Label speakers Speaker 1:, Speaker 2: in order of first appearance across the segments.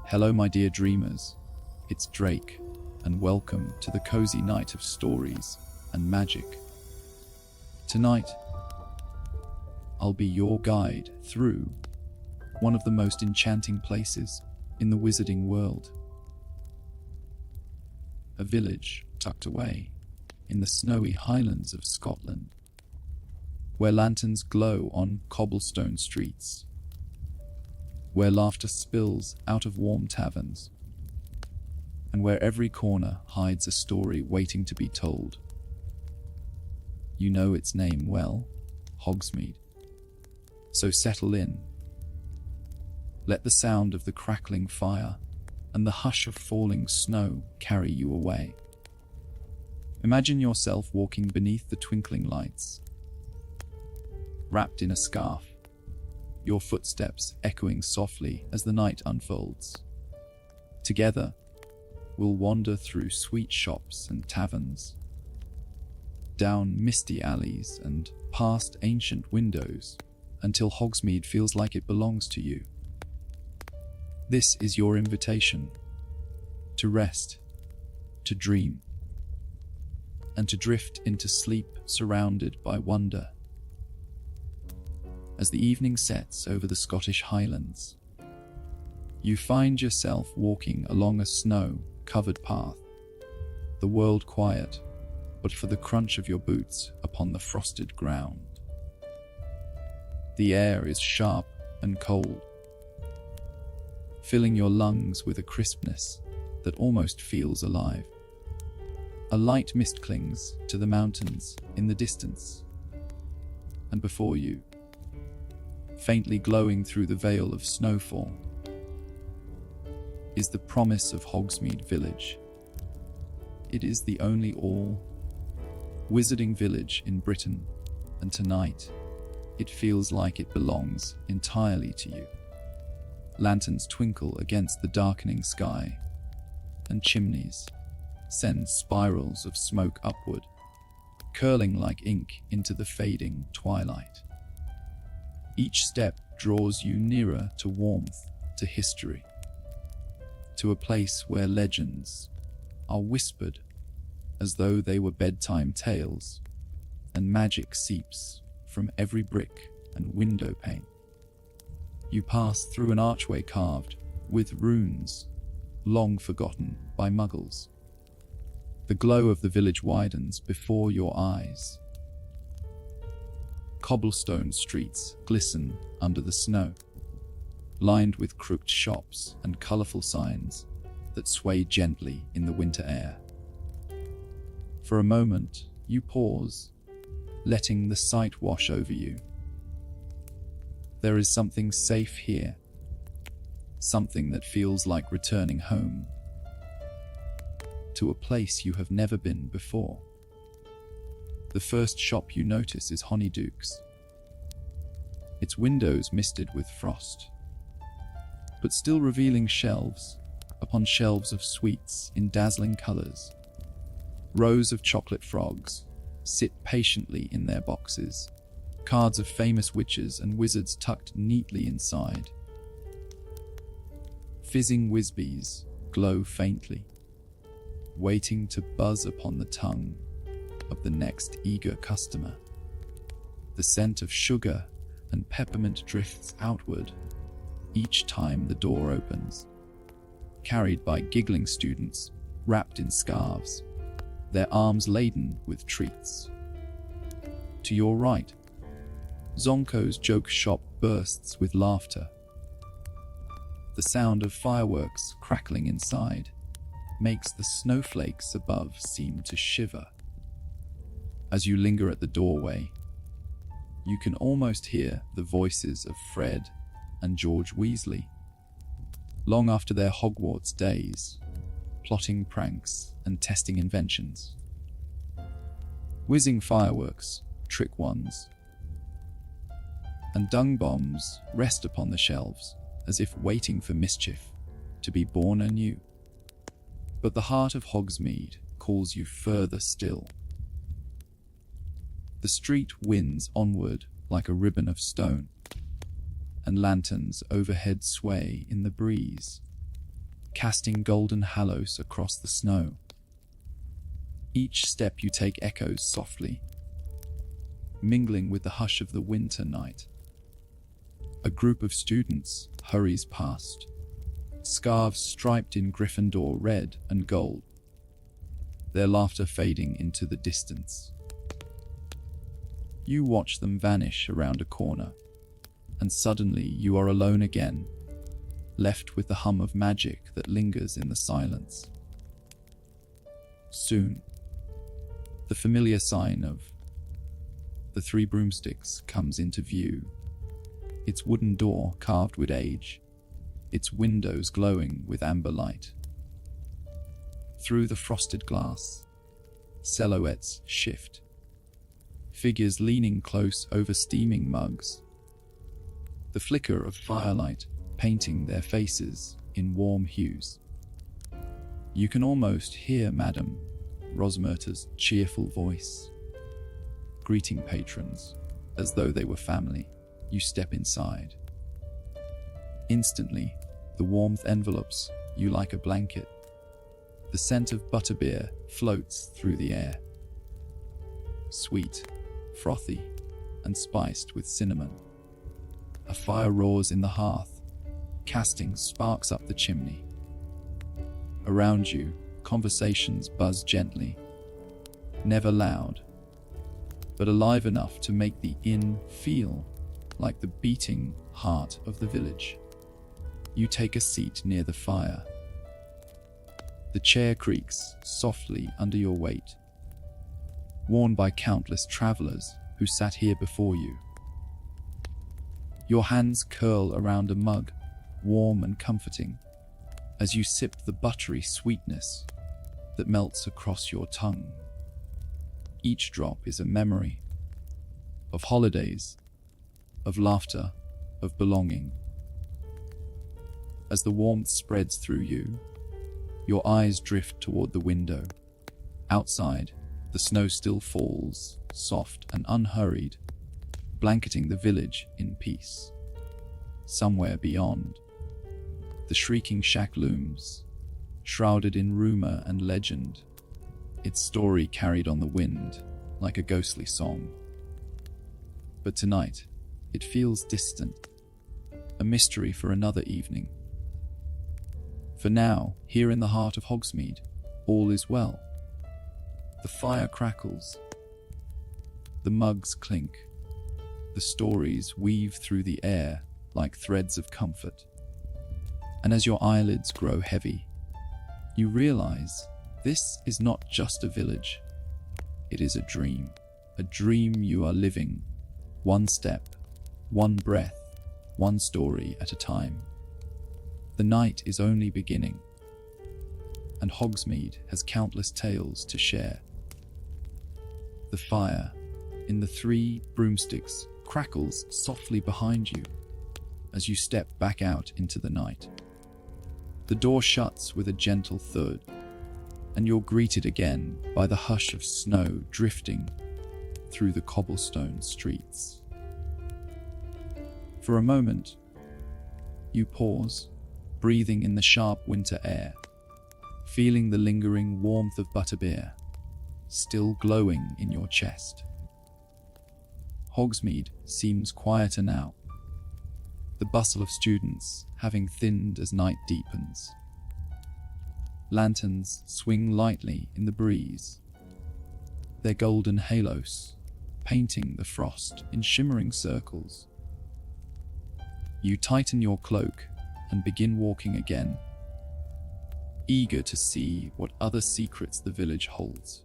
Speaker 1: Hello, my dear dreamers. It's Drake, and welcome to the cozy night of stories and magic. Tonight, I'll be your guide through one of the most enchanting places in the wizarding world. A village tucked away in the snowy highlands of Scotland, where lanterns glow on cobblestone streets, where laughter spills out of warm taverns, and where every corner hides a story waiting to be told. You know its name well, Hogsmeade. So settle in. Let the sound of the crackling fire and the hush of falling snow carry you away. Imagine yourself walking beneath the twinkling lights, wrapped in a scarf, your footsteps echoing softly as the night unfolds. Together, we'll wander through sweet shops and taverns, down misty alleys and past ancient windows, until Hogsmeade feels like it belongs to you. This is your invitation to rest, to dream, and to drift into sleep surrounded by wonder. As the evening sets over the Scottish Highlands, you find yourself walking along a snow-covered path, the world quiet, but for the crunch of your boots upon the frosted ground. The air is sharp and cold, filling your lungs with a crispness that almost feels alive. A light mist clings to the mountains in the distance, and before you, faintly glowing through the veil of snowfall, is the promise of Hogsmeade Village. It is the only all-wizarding village in Britain, and tonight, it feels like it belongs entirely to you. Lanterns twinkle against the darkening sky, and chimneys send spirals of smoke upward, curling like ink into the fading twilight. Each step draws you nearer to warmth, to history, to a place where legends are whispered as though they were bedtime tales, and magic seeps from every brick and window pane. You pass through an archway carved with runes long forgotten by muggles. The glow of the village widens before your eyes. Cobblestone streets glisten under the snow, lined with crooked shops and colourful signs that sway gently in the winter air. For a moment, you pause, letting the sight wash over you. There is something safe here, something that feels like returning home, to a place you have never been before. The first shop you notice is Honeydukes, its windows misted with frost, but still revealing shelves upon shelves of sweets in dazzling colours. Rows of chocolate frogs sit patiently in their boxes, cards of famous witches and wizards tucked neatly inside. Fizzing whizbees glow faintly, waiting to buzz upon the tongue of the next eager customer. The scent of sugar and peppermint drifts outward each time the door opens, carried by giggling students wrapped in scarves, their arms laden with treats. To your right, Zonko's joke shop bursts with laughter. The sound of fireworks crackling inside makes the snowflakes above seem to shiver. As you linger at the doorway, you can almost hear the voices of Fred and George Weasley, long after their Hogwarts days, plotting pranks and testing inventions. Whizzing fireworks, trick ones, and dung bombs rest upon the shelves as if waiting for mischief to be born anew. But the heart of Hogsmeade calls you further still. The street winds onward like a ribbon of stone, and lanterns overhead sway in the breeze, casting golden halos across the snow. Each step you take echoes softly, mingling with the hush of the winter night. A group of students hurries past, scarves striped in Gryffindor red and gold, their laughter fading into the distance. You watch them vanish around a corner, and suddenly you are alone again, left with the hum of magic that lingers in the silence. Soon, the familiar sign of the Three Broomsticks comes into view, its wooden door carved with age, its windows glowing with amber light. Through the frosted glass, silhouettes shift, figures leaning close over steaming mugs, the flicker of firelight painting their faces in warm hues. You can almost hear Madame Rosmerta's cheerful voice, greeting patrons as though they were family. You step inside. Instantly, the warmth envelops you like a blanket. The scent of butterbeer floats through the air. Sweet, frothy, and spiced with cinnamon. A fire roars in the hearth, casting sparks up the chimney. Around you, conversations buzz gently, never loud, but alive enough to make the inn feel like the beating heart of the village. You take a seat near the fire. The chair creaks softly under your weight, worn by countless travelers who sat here before you. Your hands curl around a mug, warm and comforting, as you sip the buttery sweetness that melts across your tongue. Each drop is a memory of holidays, of laughter, of belonging. As the warmth spreads through you, your eyes drift toward the window. Outside, the snow still falls, soft and unhurried, blanketing the village in peace. Somewhere beyond, the shrieking shack looms, shrouded in rumor and legend, its story carried on the wind like a ghostly song. But tonight, it feels distant, a mystery for another evening. For now, here in the heart of Hogsmeade, all is well. The fire crackles, the mugs clink, the stories weave through the air like threads of comfort. And as your eyelids grow heavy, you realize this is not just a village. It is a dream you are living, one step, one breath, one story at a time. The night is only beginning, and Hogsmeade has countless tales to share. The fire in the Three Broomsticks crackles softly behind you as you step back out into the night. The door shuts with a gentle thud, and you're greeted again by the hush of snow drifting through the cobblestone streets. For a moment, you pause, breathing in the sharp winter air, feeling the lingering warmth of butterbeer still glowing in your chest. Hogsmeade seems quieter now, the bustle of students having thinned as night deepens. Lanterns swing lightly in the breeze, their golden halos painting the frost in shimmering circles. You tighten your cloak and begin walking again, eager to see what other secrets the village holds.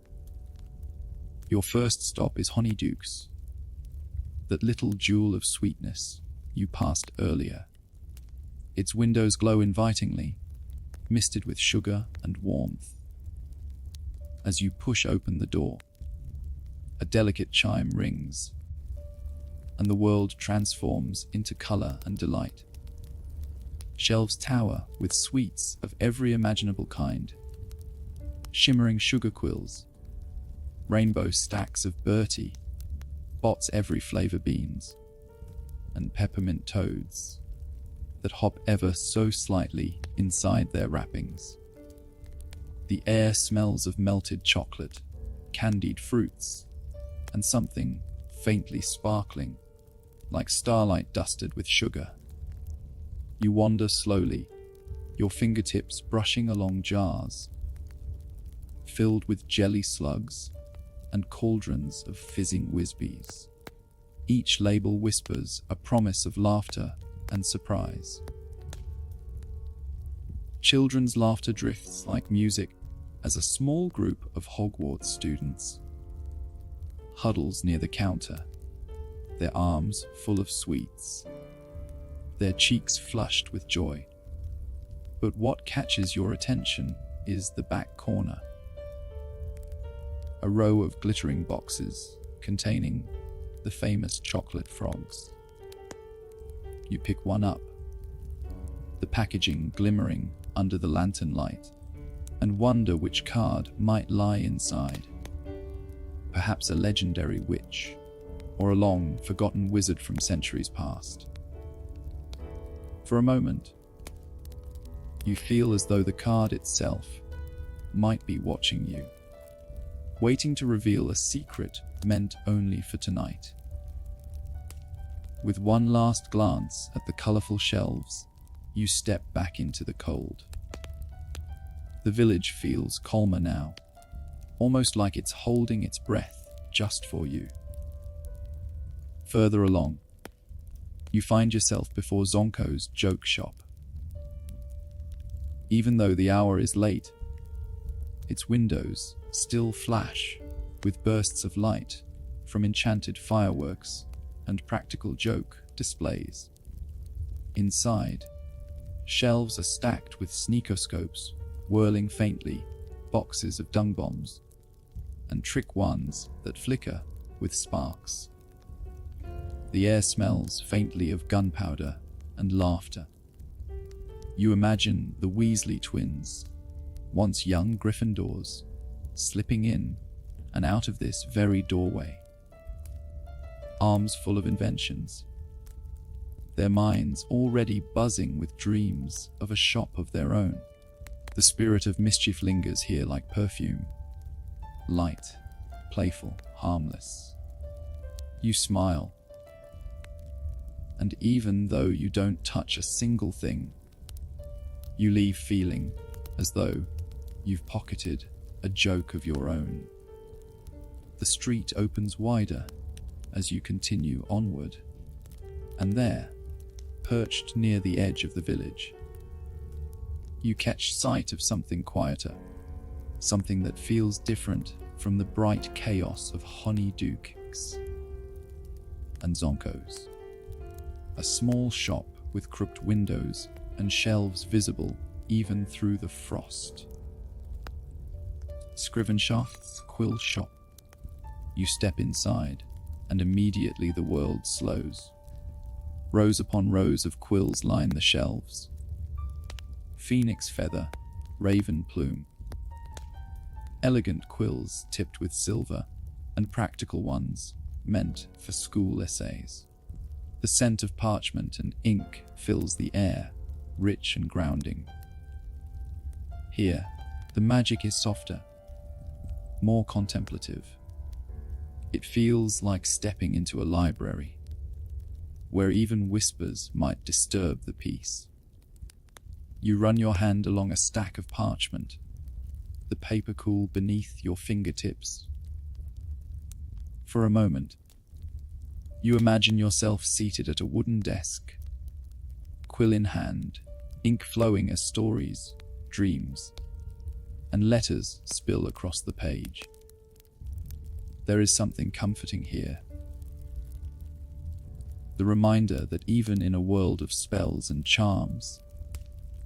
Speaker 1: Your first stop is Honeydukes, that little jewel of sweetness you passed earlier. Its windows glow invitingly, misted with sugar and warmth. As you push open the door, a delicate chime rings, and the world transforms into color and delight. Shelves tower with sweets of every imaginable kind, shimmering sugar quills, rainbow stacks of Bertie, Bott's every flavor beans, and peppermint toads that hop ever so slightly inside their wrappings. The air smells of melted chocolate, candied fruits, and something faintly sparkling, like starlight dusted with sugar. You wander slowly, your fingertips brushing along jars filled with jelly slugs and cauldrons of fizzing whizbees. Each label whispers a promise of laughter and surprise. Children's laughter drifts like music as a small group of Hogwarts students huddles near the counter, their arms full of sweets, their cheeks flushed with joy. But what catches your attention is the back corner. A row of glittering boxes containing the famous chocolate frogs. You pick one up, the packaging glimmering under the lantern light, and wonder which card might lie inside. Perhaps a legendary witch, or a long-forgotten wizard from centuries past. For a moment, you feel as though the card itself might be watching you, waiting to reveal a secret meant only for tonight. With one last glance at the colorful shelves, you step back into the cold. The village feels calmer now, almost like it's holding its breath just for you. Further along, you find yourself before Zonko's joke shop. Even though the hour is late, its windows still flash with bursts of light from enchanted fireworks and practical joke displays. Inside, shelves are stacked with sneakoscopes whirling faintly, boxes of dung bombs, and trick ones that flicker with sparks. The air smells faintly of gunpowder and laughter. You imagine the Weasley twins, once young Gryffindors, slipping in and out of this very doorway, arms full of inventions, their minds already buzzing with dreams of a shop of their own. The spirit of mischief lingers here like perfume, light, playful, harmless. You smile, and even though you don't touch a single thing, you leave feeling as though you've pocketed a joke of your own. The street opens wider as you continue onward, and there, perched near the edge of the village, you catch sight of something quieter, something that feels different from the bright chaos of Honeydukes and Zonko's. A small shop with crooked windows and shelves visible even through the frost. Scrivenshaft's quill shop. You step inside, and immediately the world slows. Rows upon rows of quills line the shelves. Phoenix feather, raven plume. Elegant quills tipped with silver, and practical ones meant for school essays. The scent of parchment and ink fills the air, rich and grounding. Here, the magic is softer, more contemplative. It feels like stepping into a library, where even whispers might disturb the peace. You run your hand along a stack of parchment, the paper cool beneath your fingertips. For a moment, you imagine yourself seated at a wooden desk, quill in hand, ink flowing as stories, dreams, and letters spill across the page. There is something comforting here. The reminder that even in a world of spells and charms,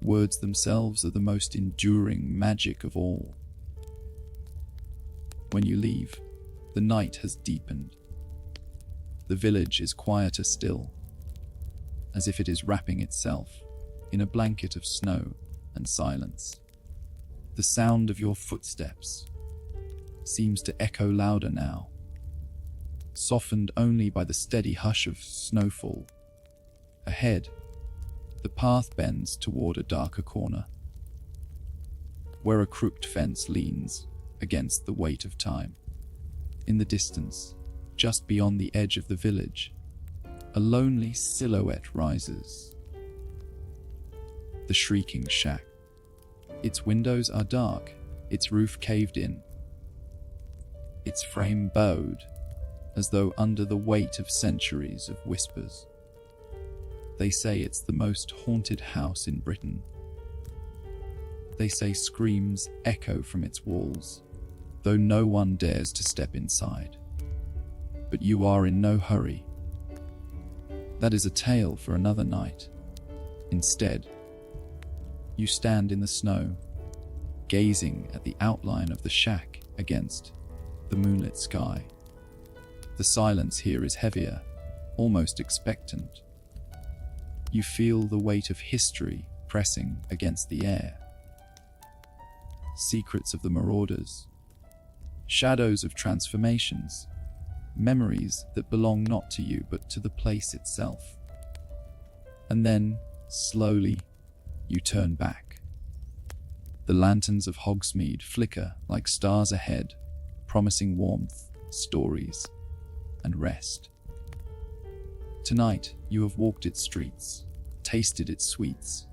Speaker 1: words themselves are the most enduring magic of all. When you leave, the night has deepened. The village is quieter still, as if it is wrapping itself in a blanket of snow and silence. The sound of your footsteps seems to echo louder now, softened only by the steady hush of snowfall. Ahead, The path bends toward a darker corner, where a crooked fence leans against the weight of time. In the distance, just beyond the edge of the village, a lonely silhouette rises. The Shrieking Shack. Its windows are dark, its roof caved in, its frame bowed, as though under the weight of centuries of whispers. They say it's the most haunted house in Britain. They say screams echo from its walls, though no one dares to step inside. But you are in no hurry. That is a tale for another night. Instead, you stand in the snow, gazing at the outline of the shack against the moonlit sky. The silence here is heavier, almost expectant. You feel the weight of history pressing against the air. Secrets of the marauders, shadows of transformations, memories that belong not to you but to the place itself. And then, slowly, you turn back. The lanterns of Hogsmeade flicker like stars ahead, promising warmth, stories, and rest. Tonight, you have walked its streets, tasted its sweets,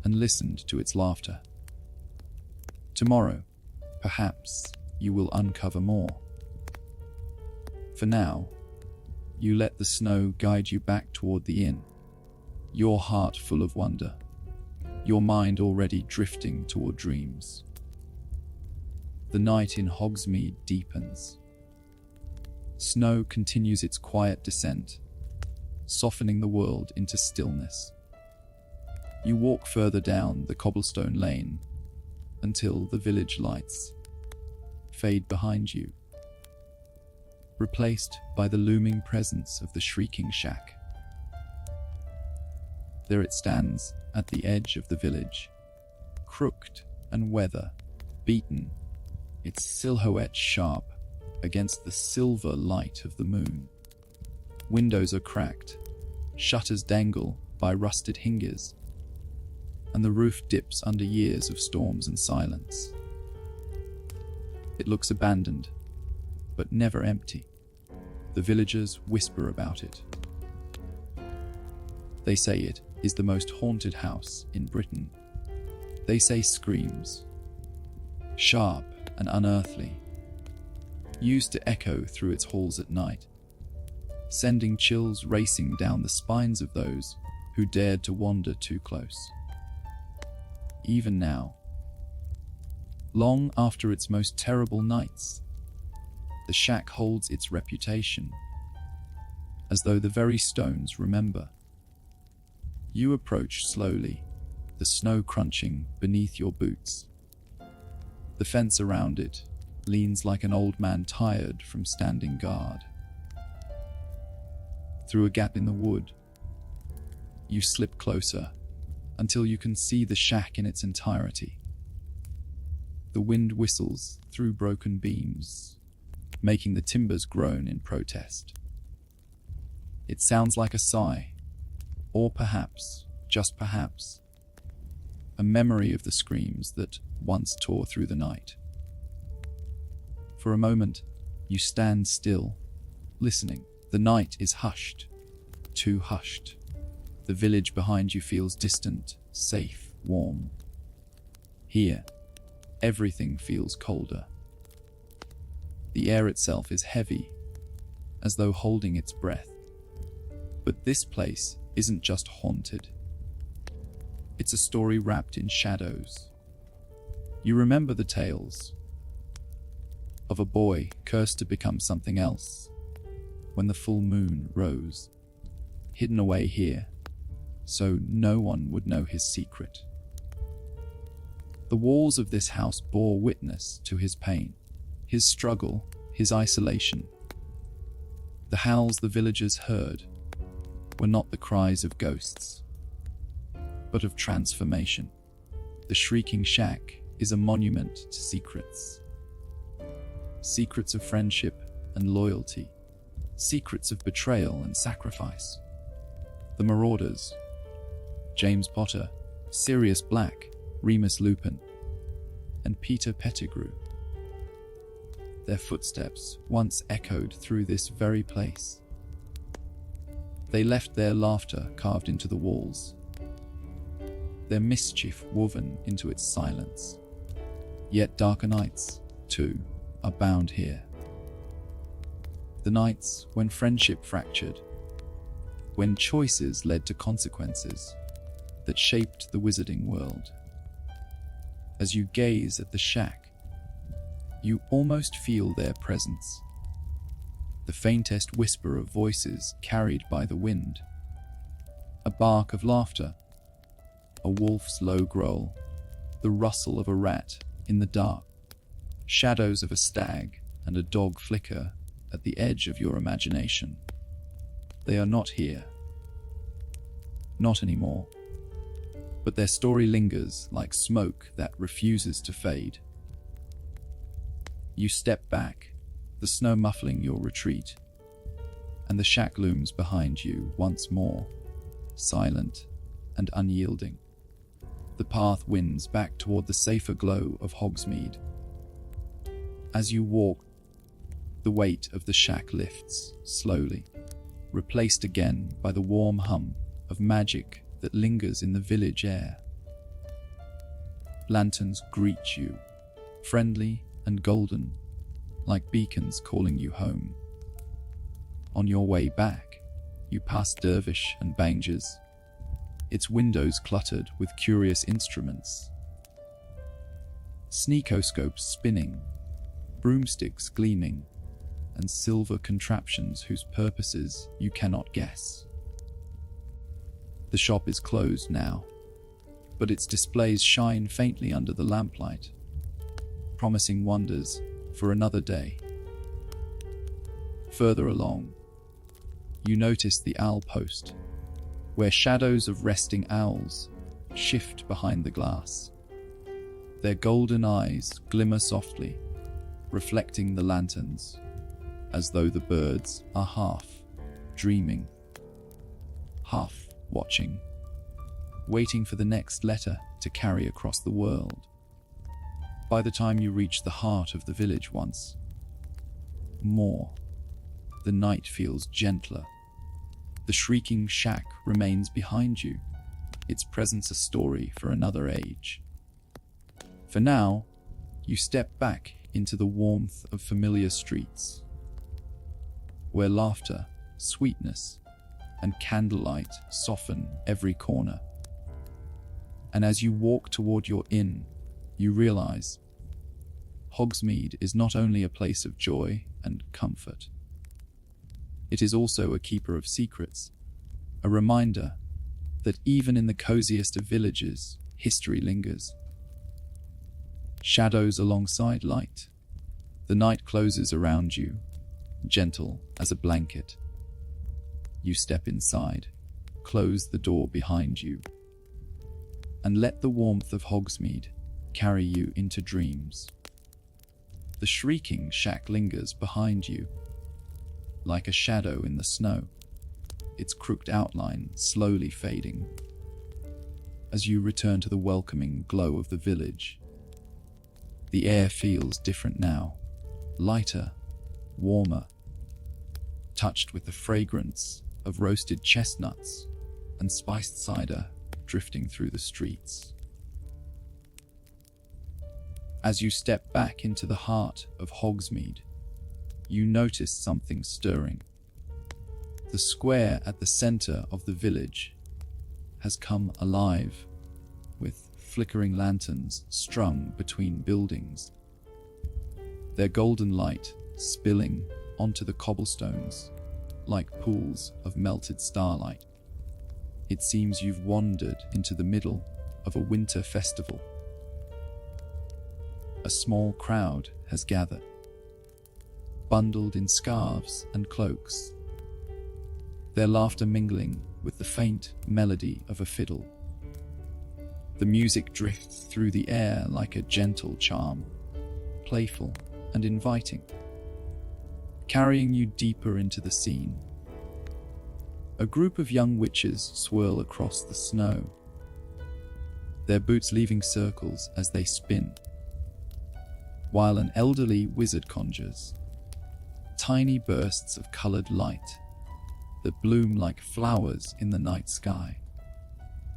Speaker 1: and listened to its laughter. Tomorrow, perhaps, you will uncover more. For now, you let the snow guide you back toward the inn, your heart full of wonder, your mind already drifting toward dreams. The night in Hogsmeade deepens. Snow continues its quiet descent, softening the world into stillness. You walk further down the cobblestone lane until the village lights fade behind you, replaced by the looming presence of the Shrieking Shack. There it stands at the edge of the village, crooked and weather-beaten, its silhouette sharp against the silver light of the moon. Windows are cracked, shutters dangle by rusted hinges, and the roof dips under years of storms and silence. It looks abandoned, but never empty. The villagers whisper about it. They say it is the most haunted house in Britain. They say screams, sharp and unearthly, used to echo through its halls at night, sending chills racing down the spines of those who dared to wander too close. Even now, long after its most terrible nights, the shack holds its reputation, as though the very stones remember. You approach slowly, the snow crunching beneath your boots. The fence around it leans like an old man tired from standing guard. Through a gap in the wood, you slip closer until you can see the shack in its entirety. The wind whistles through broken beams, making the timbers groan in protest. It sounds like a sigh, or perhaps, just perhaps, a memory of the screams that once tore through the night. For a moment, you stand still, listening. The night is hushed, too hushed. The village behind you feels distant, safe, warm. Here, everything feels colder. The air itself is heavy, as though holding its breath. But this place isn't just haunted. It's a story wrapped in shadows. You remember the tales of a boy cursed to become something else when the full moon rose, hidden away here, so no one would know his secret. The walls of this house bore witness to his pain, his struggle, his isolation. The howls the villagers heard were not the cries of ghosts, but of transformation. The Shrieking Shack is a monument to secrets. Secrets of friendship and loyalty. Secrets of betrayal and sacrifice. The marauders, James Potter, Sirius Black, Remus Lupin, and Peter Pettigrew. Their footsteps once echoed through this very place. They left their laughter carved into the walls, their mischief woven into its silence. Yet darker nights, too, are bound here. The nights when friendship fractured, when choices led to consequences that shaped the wizarding world. As you gaze at the shack, you almost feel their presence. The faintest whisper of voices carried by the wind, a bark of laughter, a wolf's low growl, the rustle of a rat in the dark, shadows of a stag and a dog flicker at the edge of your imagination. They are not here. Not anymore. But their story lingers like smoke that refuses to fade. You step back, the snow muffling your retreat, and the shack looms behind you once more, silent and unyielding. The path winds back toward the safer glow of Hogsmeade. As you walk, the weight of the shack lifts slowly, replaced again by the warm hum of magic that lingers in the village air. Lanterns greet you, friendly and golden, like beacons calling you home. On your way back, you pass Dervish and Banger's, its windows cluttered with curious instruments. Sneakoscopes spinning, broomsticks gleaming, and silver contraptions whose purposes you cannot guess. The shop is closed now, but its displays shine faintly under the lamplight, promising wonders for another day. Further along, you notice the owl post, where shadows of resting owls shift behind the glass. Their golden eyes glimmer softly, reflecting the lanterns, as though the birds are half dreaming, half watching, waiting for the next letter to carry across the world. By the time you reach the heart of the village once more, the night feels gentler. The shrieking shack remains behind you, its presence a story for another age. For now, you step back into the warmth of familiar streets, where laughter, sweetness, and candlelight soften every corner. And as you walk toward your inn, you realize Hogsmeade is not only a place of joy and comfort. It is also a keeper of secrets, a reminder that even in the coziest of villages, history lingers. Shadows alongside light. The night closes around you, gentle as a blanket. You step inside, close the door behind you, and let the warmth of Hogsmeade carry you into dreams. The shrieking shack lingers behind you, like a shadow in the snow, its crooked outline slowly fading. As you return to the welcoming glow of the village, the air feels different now, lighter, warmer, touched with the fragrance of roasted chestnuts and spiced cider drifting through the streets. As you step back into the heart of Hogsmeade, you notice something stirring. The square at the center of the village has come alive, with flickering lanterns strung between buildings, their golden light spilling onto the cobblestones like pools of melted starlight. It seems you've wandered into the middle of a winter festival. A small crowd has gathered, bundled in scarves and cloaks, their laughter mingling with the faint melody of a fiddle. The music drifts through the air like a gentle charm, playful and inviting, carrying you deeper into the scene. A group of young witches swirl across the snow, their boots leaving circles as they spin, while an elderly wizard conjures tiny bursts of colored light that bloom like flowers in the night sky.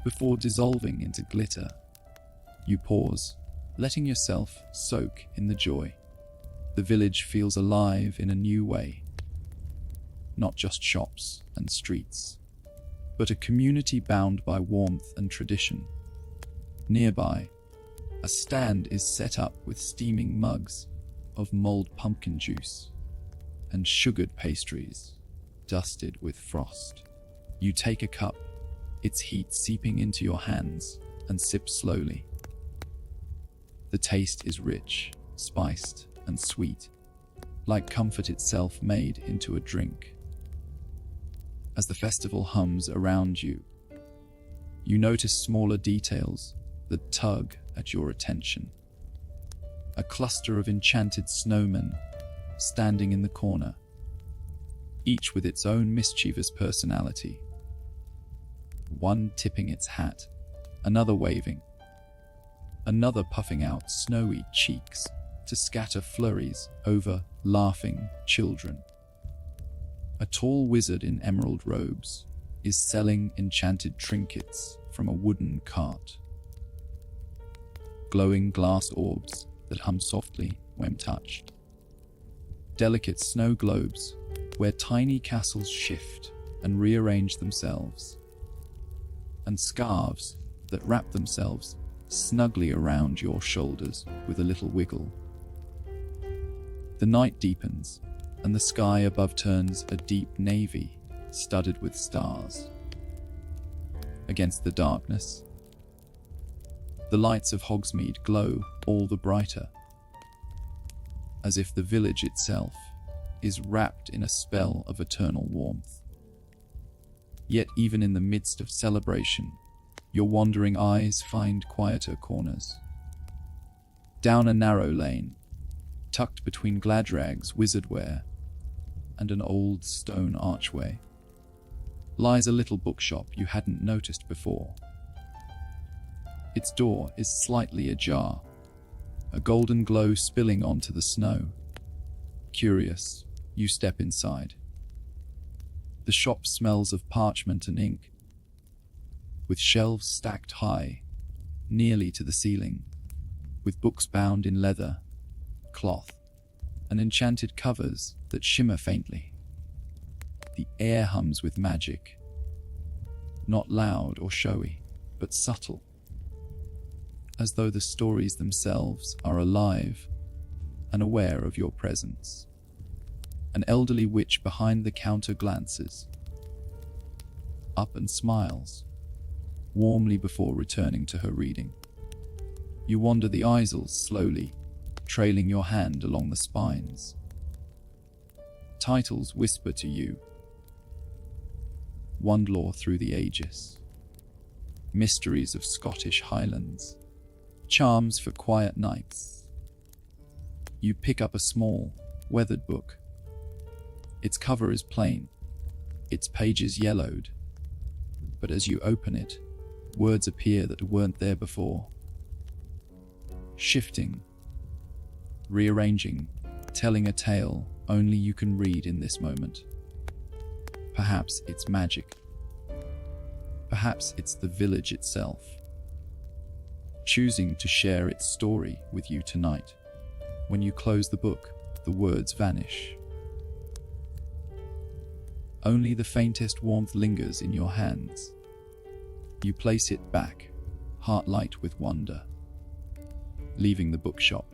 Speaker 1: Before dissolving into glitter, you pause, letting yourself soak in the joy. The village feels alive in a new way. Not just shops and streets, but a community bound by warmth and tradition. Nearby, a stand is set up with steaming mugs of mulled pumpkin juice and sugared pastries dusted with frost. You take a cup, its heat seeping into your hands, and sip slowly. The taste is rich, spiced, and sweet, like comfort itself made into a drink. As the festival hums around you, you notice smaller details that tug at your attention. A cluster of enchanted snowmen standing in the corner, each with its own mischievous personality. One tipping its hat, another waving, another puffing out snowy cheeks to scatter flurries over laughing children. A tall wizard in emerald robes is selling enchanted trinkets from a wooden cart. Glowing glass orbs that hum softly when touched. Delicate snow globes where tiny castles shift and rearrange themselves. And scarves that wrap themselves snugly around your shoulders with a little wiggle. The night deepens, and the sky above turns a deep navy studded with stars. Against the darkness, the lights of Hogsmeade glow all the brighter, as if the village itself is wrapped in a spell of eternal warmth. Yet even in the midst of celebration, your wandering eyes find quieter corners. Down a narrow lane, tucked between Gladrag's wizardware and an old stone archway, lies a little bookshop you hadn't noticed before. Its door is slightly ajar, a golden glow spilling onto the snow. Curious, you step inside. The shop smells of parchment and ink, with shelves stacked high, nearly to the ceiling, with books bound in leather, cloth, and enchanted covers that shimmer faintly. The air hums with magic, not loud or showy, but subtle, as though the stories themselves are alive and aware of your presence. An elderly witch behind the counter glances up and smiles warmly before returning to her reading. You wander the aisles slowly, trailing your hand along the spines. Titles whisper to you. Wondlore through the ages. Mysteries of Scottish Highlands. Charms for quiet nights. You pick up a small, weathered book. Its cover is plain, its pages yellowed, but as you open it, words appear that weren't there before. Shifting, rearranging, telling a tale only you can read in this moment. Perhaps it's magic. Perhaps it's the village itself, choosing to share its story with you tonight. When you close the book, the words vanish. Only the faintest warmth lingers in your hands. You place it back, heart light with wonder. Leaving the bookshop,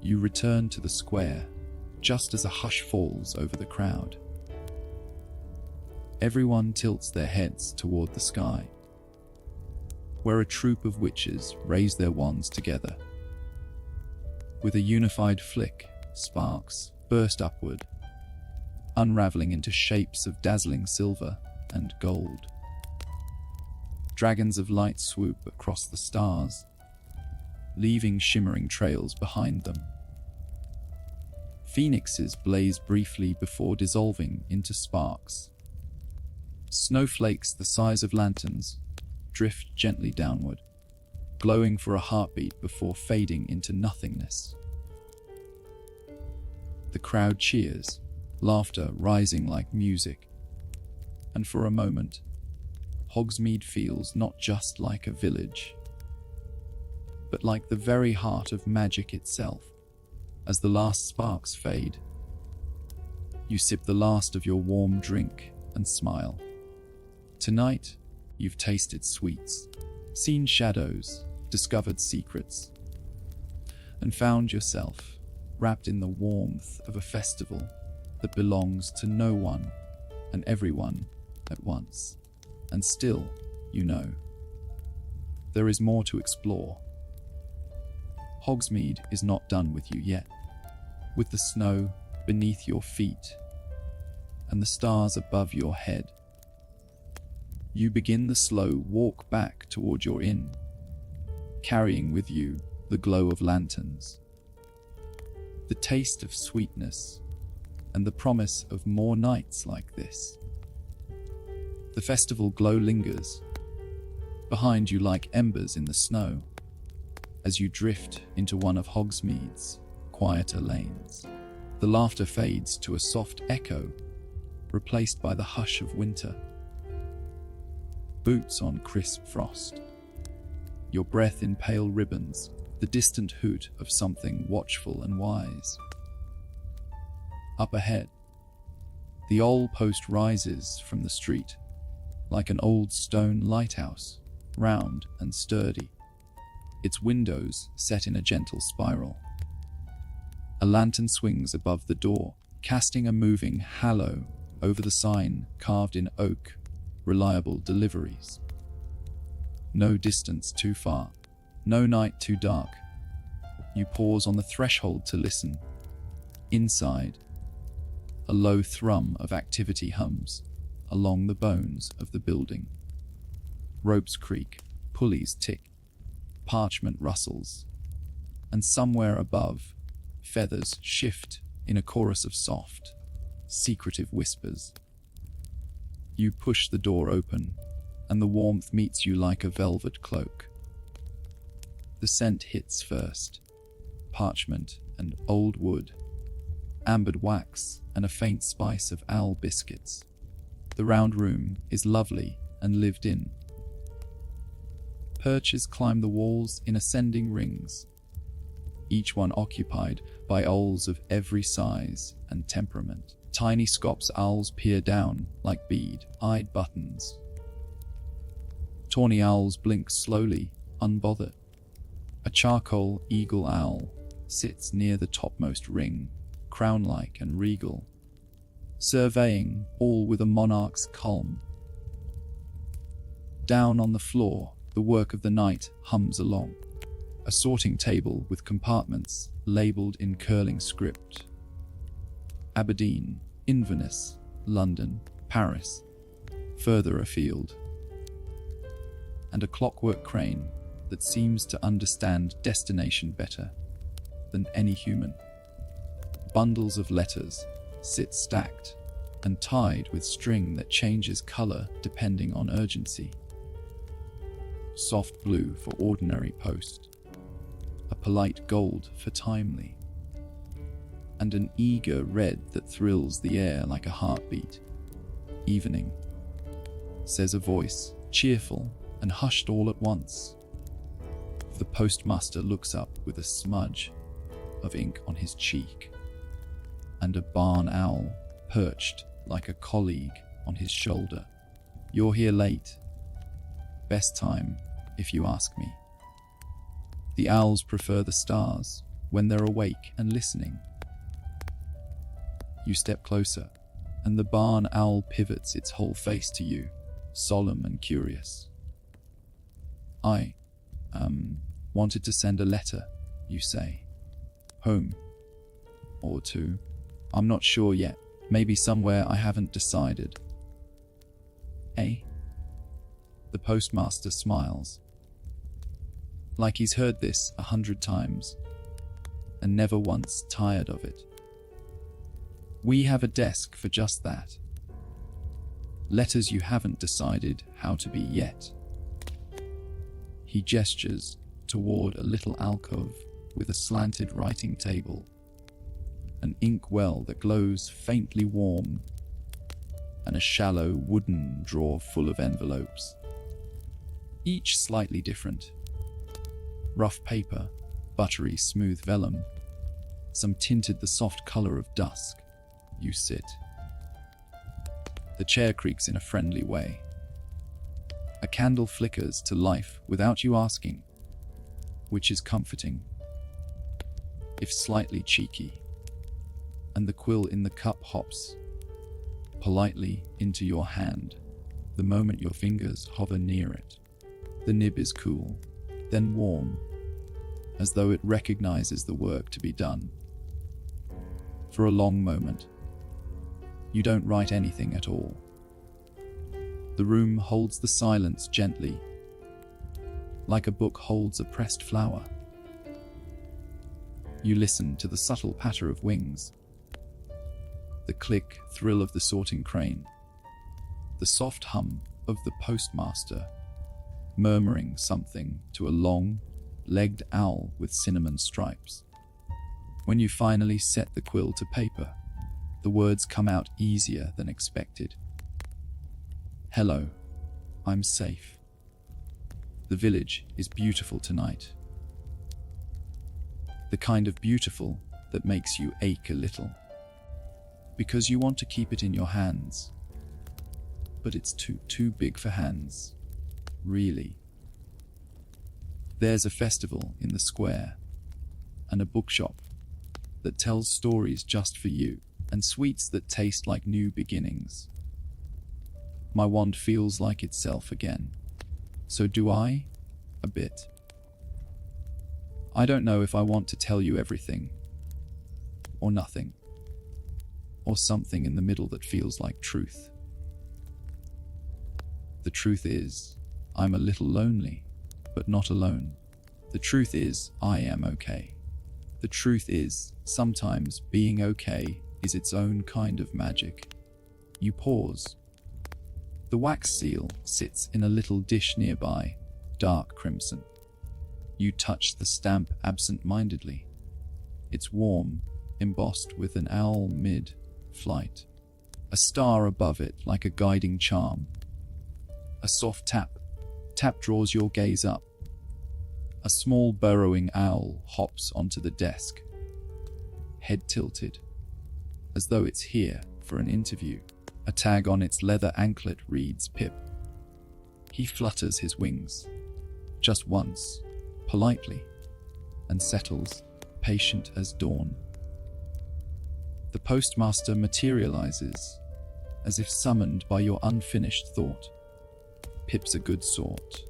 Speaker 1: you return to the square, just as a hush falls over the crowd. Everyone tilts their heads toward the sky, where a troop of witches raise their wands together. With a unified flick, sparks burst upward, unraveling into shapes of dazzling silver and gold. Dragons of light swoop across the stars, leaving shimmering trails behind them. Phoenixes blaze briefly before dissolving into sparks. Snowflakes the size of lanterns drift gently downward, glowing for a heartbeat before fading into nothingness. The crowd cheers, laughter rising like music, and for a moment, Hogsmeade feels not just like a village, but like the very heart of magic itself. As the last sparks fade, you sip the last of your warm drink and smile. Tonight, you've tasted sweets, seen shadows, discovered secrets, and found yourself wrapped in the warmth of a festival that belongs to no one and everyone at once. And still, you know, there is more to explore. Hogsmeade is not done with you yet. With the snow beneath your feet and the stars above your head, you begin the slow walk back toward your inn, carrying with you the glow of lanterns, the taste of sweetness, and the promise of more nights like this. The festival glow lingers behind you like embers in the snow as you drift into one of Hogsmeade's quieter lanes. The laughter fades to a soft echo, replaced by the hush of winter. Boots on crisp frost, your breath in pale ribbons, the distant hoot of something watchful and wise. Up ahead, the old post rises from the street, like an old stone lighthouse, round and sturdy, its windows set in a gentle spiral. A lantern swings above the door, casting a moving halo over the sign carved in oak, reliable deliveries. No distance too far, no night too dark. You pause on the threshold to listen. Inside, a low thrum of activity hums along the bones of the building. Ropes creak, pulleys tick, parchment rustles, and somewhere above, feathers shift in a chorus of soft, secretive whispers. You push the door open, and the warmth meets you like a velvet cloak. The scent hits first, parchment and old wood, ambered wax and a faint spice of owl biscuits. The round room is lovely and lived in. Perches climb the walls in ascending rings, each one occupied by owls of every size and temperament. Tiny scops owls peer down like bead-eyed buttons. Tawny owls blink slowly, unbothered. A charcoal eagle owl sits near the topmost ring, crown-like and regal, surveying all with a monarch's calm. Down on the floor, the work of the night hums along. A sorting table with compartments labelled in curling script. Aberdeen, Inverness, London, Paris, further afield. And a clockwork crane that seems to understand destination better than any human. Bundles of letters sit stacked and tied with string that changes color depending on urgency. Soft blue for ordinary post, a polite gold for timely, and an eager red that thrills the air like a heartbeat. Evening, says a voice, cheerful and hushed all at once. The postmaster looks up with a smudge of ink on his cheek, and a barn owl perched like a colleague on his shoulder. You're here late. Best time, if you ask me. The owls prefer the stars when they're awake and listening. You step closer, and the barn owl pivots its whole face to you, solemn and curious. I, wanted to send a letter, you say. Home. Or to. I'm not sure yet. Maybe somewhere I haven't decided. Eh? The postmaster smiles. Like he's heard this 100 times, and never once tired of it. We have a desk for just that. Letters you haven't decided how to be yet. He gestures toward a little alcove with a slanted writing table, an ink well that glows faintly warm, and a shallow wooden drawer full of envelopes, each slightly different. Rough paper, buttery smooth vellum, some tinted the soft color of dusk. You sit. The chair creaks in a friendly way. A candle flickers to life without you asking, which is comforting, if slightly cheeky, and the quill in the cup hops politely into your hand the moment your fingers hover near it. The nib is cool, then warm, as though it recognizes the work to be done. For a long moment, you don't write anything at all. The room holds the silence gently, like a book holds a pressed flower. You listen to the subtle patter of wings, the click thrill of the sorting crane, the soft hum of the postmaster murmuring something to a long-legged owl with cinnamon stripes. When you finally set the quill to paper, the words come out easier than expected. Hello, I'm safe. The village is beautiful tonight. The kind of beautiful that makes you ache a little, because you want to keep it in your hands. But it's too big for hands, really. There's a festival in the square, and a bookshop that tells stories just for you, and sweets that taste like new beginnings. My wand feels like itself again. So do I? A bit. I don't know if I want to tell you everything, or nothing, or something in the middle that feels like truth. The truth is, I'm a little lonely, but not alone. The truth is, I am okay. The truth is, sometimes being okay is its own kind of magic. You pause. The wax seal sits in a little dish nearby, dark crimson. You touch the stamp absent-mindedly. It's warm, embossed with an owl mid-flight. A star above it like a guiding charm. A soft tap draws your gaze up. A small burrowing owl hops onto the desk, head tilted, as though it's here for an interview. A tag on its leather anklet reads Pip. He flutters his wings, just once, politely, and settles, patient as dawn. The postmaster materializes, as if summoned by your unfinished thought. Pip's a good sort,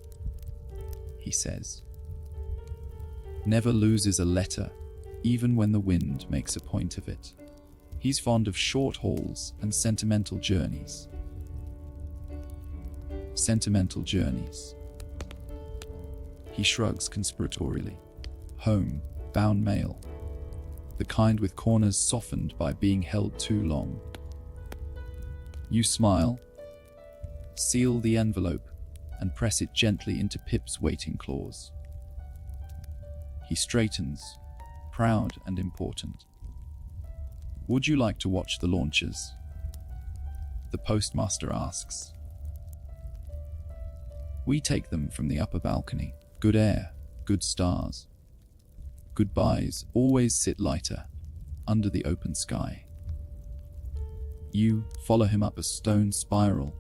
Speaker 1: he says. Never loses a letter, even when the wind makes a point of it. He's fond of short hauls and sentimental journeys. Sentimental journeys. He shrugs conspiratorially. Home, bound mail. The kind with corners softened by being held too long. You smile, seal the envelope, and press it gently into Pip's waiting claws. He straightens, proud and important. Would you like to watch the launches? The postmaster asks. We take them from the upper balcony. Good air, good stars. Goodbyes always sit lighter, under the open sky. You follow him up a stone spiral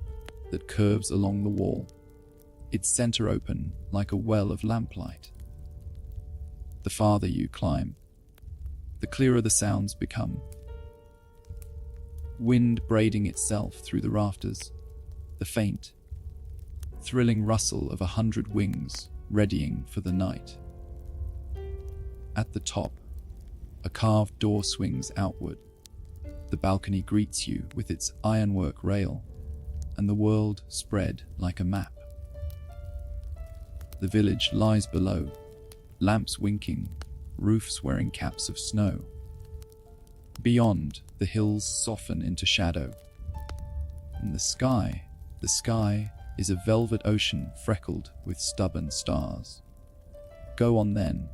Speaker 1: that curves along the wall, its center open like a well of lamplight. The farther you climb, the clearer the sounds become. Wind braiding itself through the rafters, the faint, thrilling rustle of 100 wings readying for the night. At the top, a carved door swings outward. The balcony greets you with its ironwork rail, and the world spread like a map. The village lies below, lamps winking, roofs wearing caps of snow. Beyond, the hills soften into shadow. And the sky is a velvet ocean freckled with stubborn stars. Go on then.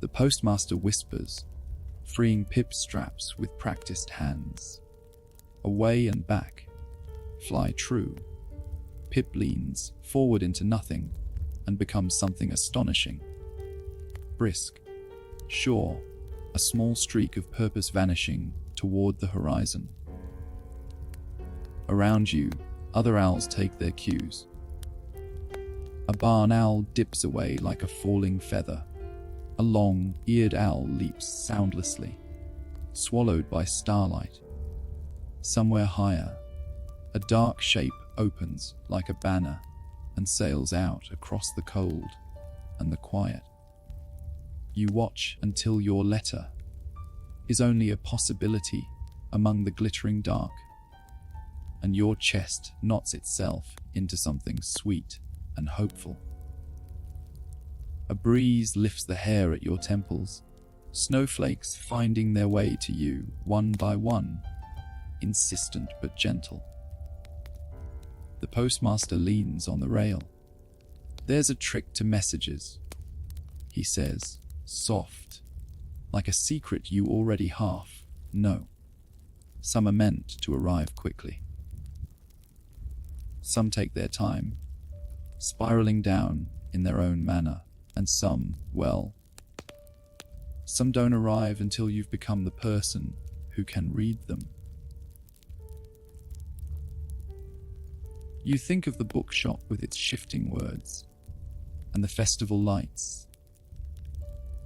Speaker 1: The postmaster whispers, freeing Pip's straps with practiced hands. Away and back. Fly true. Pip leans forward into nothing and becomes something astonishing. Brisk. Sure, a small streak of purpose vanishing toward the horizon. Around you, other owls take their cues. A barn owl dips away like a falling feather. A long-eared owl leaps soundlessly, swallowed by starlight. Somewhere higher, a dark shape opens like a banner and sails out across the cold and the quiet. You watch until your letter is only a possibility among the glittering dark, and your chest knots itself into something sweet and hopeful. A breeze lifts the hair at your temples, snowflakes finding their way to you one by one, insistent but gentle. The postmaster leans on the rail. There's a trick to messages, he says, soft, like a secret you already half know. Some are meant to arrive quickly. Some take their time, spiraling down in their own manner, and some, well, some don't arrive until you've become the person who can read them. You think of the bookshop with its shifting words, and the festival lights,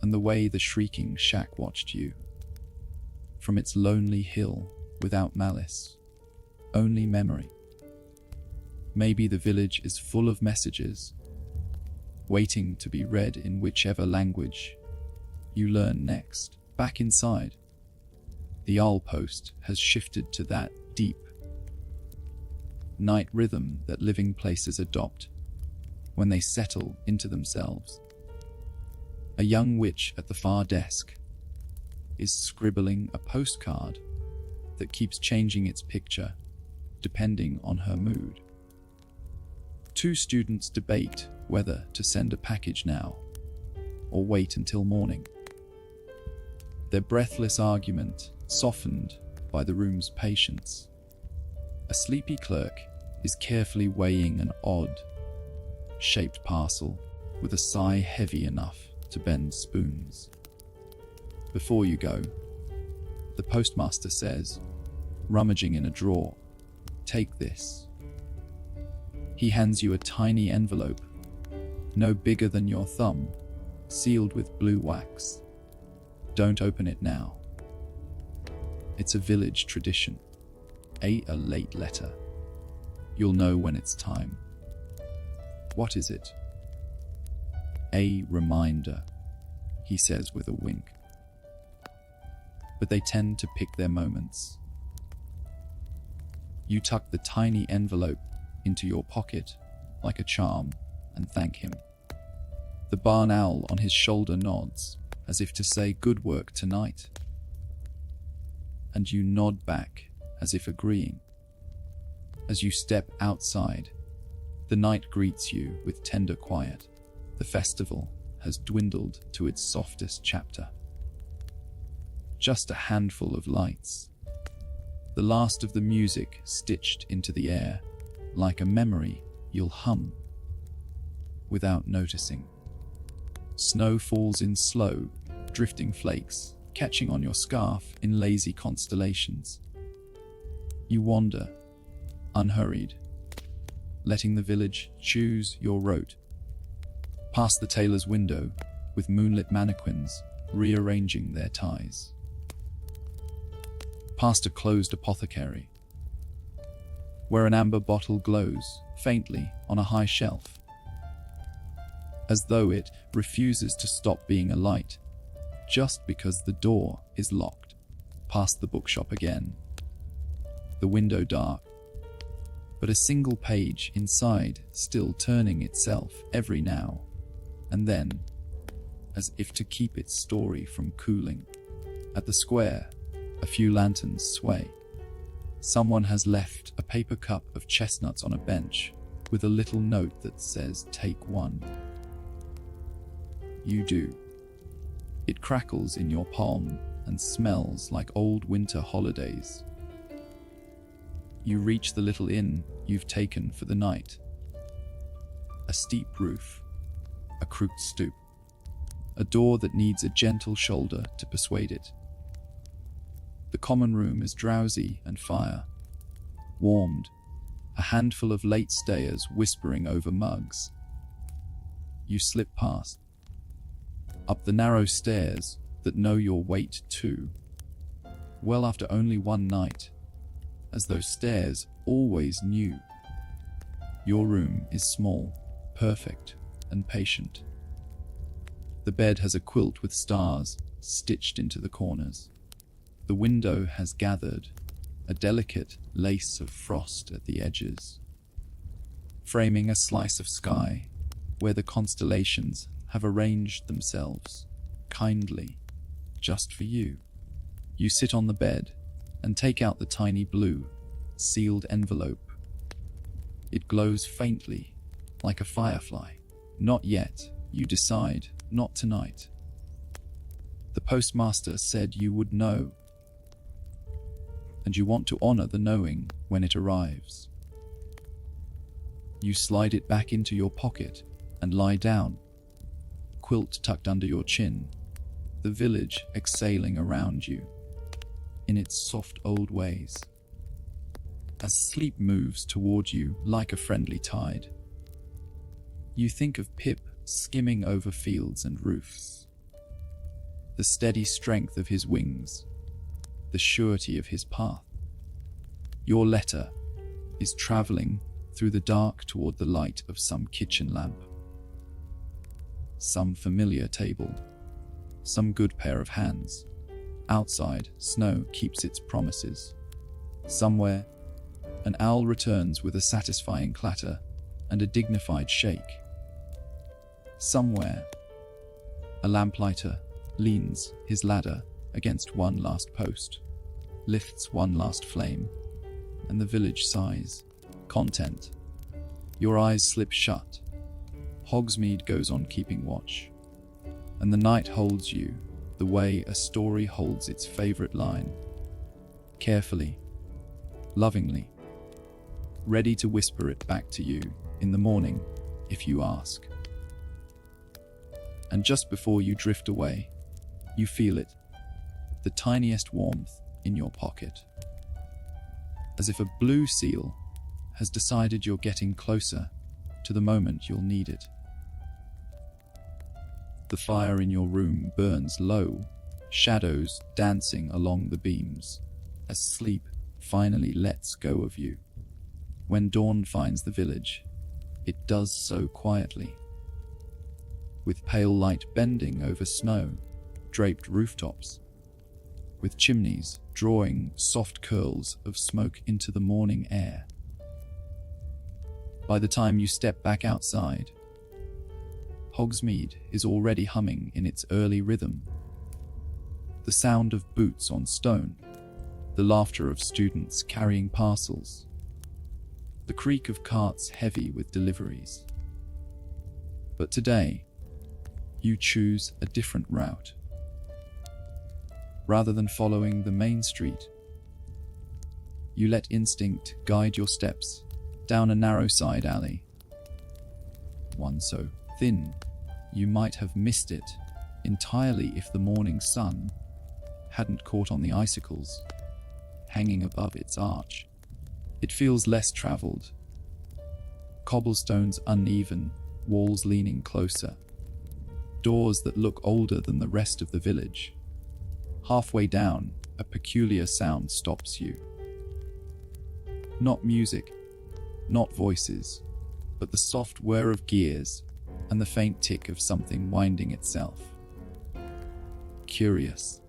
Speaker 1: and the way the shrieking shack watched you. From its lonely hill, without malice, only memory. Maybe the village is full of messages, waiting to be read in whichever language you learn next. Back inside, the owl post has shifted to that deep night rhythm that living places adopt when they settle into themselves. A young witch at the far desk is scribbling a postcard that keeps changing its picture depending on her mood. Two students debate whether to send a package now or wait until morning. Their breathless argument softened by the room's patience. A sleepy clerk is carefully weighing an odd-shaped parcel with a sigh heavy enough to bend spoons. Before you go, the postmaster says, rummaging in a drawer, "Take this." He hands you a tiny envelope, no bigger than your thumb, sealed with blue wax. Don't open it now. It's a village tradition. A late letter. You'll know when it's time. What is it? A reminder, he says with a wink. But they tend to pick their moments. You tuck the tiny envelope into your pocket like a charm and thank him. The barn owl on his shoulder nods, as if to say good work tonight. And you nod back, as if agreeing. As you step outside, the night greets you with tender quiet. The festival has dwindled to its softest chapter. Just a handful of lights. The last of the music stitched into the air, like a memory you'll hum without noticing. Snow falls in slow, drifting flakes, catching on your scarf in lazy constellations. You wander, unhurried, letting the village choose your route. Past the tailor's window, with moonlit mannequins rearranging their ties. Past a closed apothecary, where an amber bottle glows faintly on a high shelf, as though it refuses to stop being a light, just because the door is locked. Past the bookshop again, the window dark, but a single page inside still turning itself every now and then, as if to keep its story from cooling. At the square, a few lanterns sway. Someone has left a paper cup of chestnuts on a bench with a little note that says, "Take one." You do. It crackles in your palm and smells like old winter holidays. You reach the little inn you've taken for the night. A steep roof, a crooked stoop, a door that needs a gentle shoulder to persuade it. The common room is drowsy and fire, warmed, a handful of late stayers whispering over mugs. You slip past, up the narrow stairs that know your weight too, well after only one night, as those stairs always knew. Your room is small, perfect, and patient. The bed has a quilt with stars stitched into the corners. The window has gathered a delicate lace of frost at the edges, framing a slice of sky where the constellations have arranged themselves kindly just for you. You sit on the bed and take out the tiny blue, sealed envelope. It glows faintly, like a firefly. Not yet, you decide, not tonight. The postmaster said you would know, and you want to honor the knowing when it arrives. You slide it back into your pocket and lie down, quilt tucked under your chin, the village exhaling around you in its soft old ways, as sleep moves toward you like a friendly tide. You think of Pip skimming over fields and roofs, the steady strength of his wings, the surety of his path. Your letter is traveling through the dark toward the light of some kitchen lamp, some familiar table, some good pair of hands. Outside, snow keeps its promises. Somewhere, an owl returns with a satisfying clatter and a dignified shake. Somewhere, a lamplighter leans his ladder against one last post, lifts one last flame, and the village sighs, content. Your eyes slip shut. Hogsmeade goes on keeping watch, and the night holds you the way a story holds its favorite line, carefully, lovingly, ready to whisper it back to you in the morning if you ask. And just before you drift away, you feel it, the tiniest warmth in your pocket, as if a blue seal has decided you're getting closer to the moment you'll need it. The fire in your room burns low, shadows dancing along the beams, as sleep finally lets go of you. When dawn finds the village, it does so quietly, with pale light bending over snow-draped rooftops, with chimneys drawing soft curls of smoke into the morning air. By the time you step back outside, Hogsmeade is already humming in its early rhythm. The sound of boots on stone, the laughter of students carrying parcels, the creak of carts heavy with deliveries. But today, you choose a different route. Rather than following the main street, you let instinct guide your steps down a narrow side alley, one so thin you might have missed it entirely if the morning sun hadn't caught on the icicles hanging above its arch. It feels less traveled. Cobblestones uneven, walls leaning closer, doors that look older than the rest of the village. Halfway down, a peculiar sound stops you. Not music, not voices, but the soft whir of gears and the faint tick of something winding itself. Curious,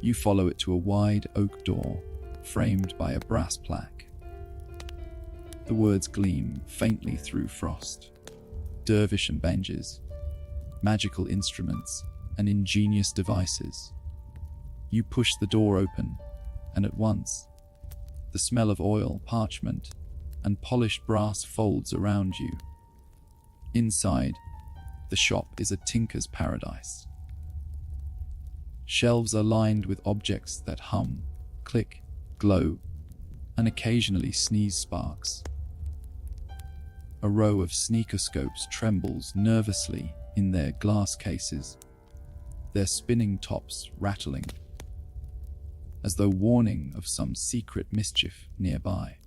Speaker 1: you follow it to a wide oak door framed by a brass plaque. The words gleam faintly through frost. Dervish and benches, magical instruments, and ingenious devices. You push the door open, and at once, the smell of oil, parchment, and polished brass folds around you. Inside, The shop is a tinker's paradise. Shelves are lined with objects that hum, click, glow, and occasionally sneeze sparks. A row of sneakerscopes trembles nervously in their glass cases, their spinning tops rattling, as though warning of some secret mischief nearby.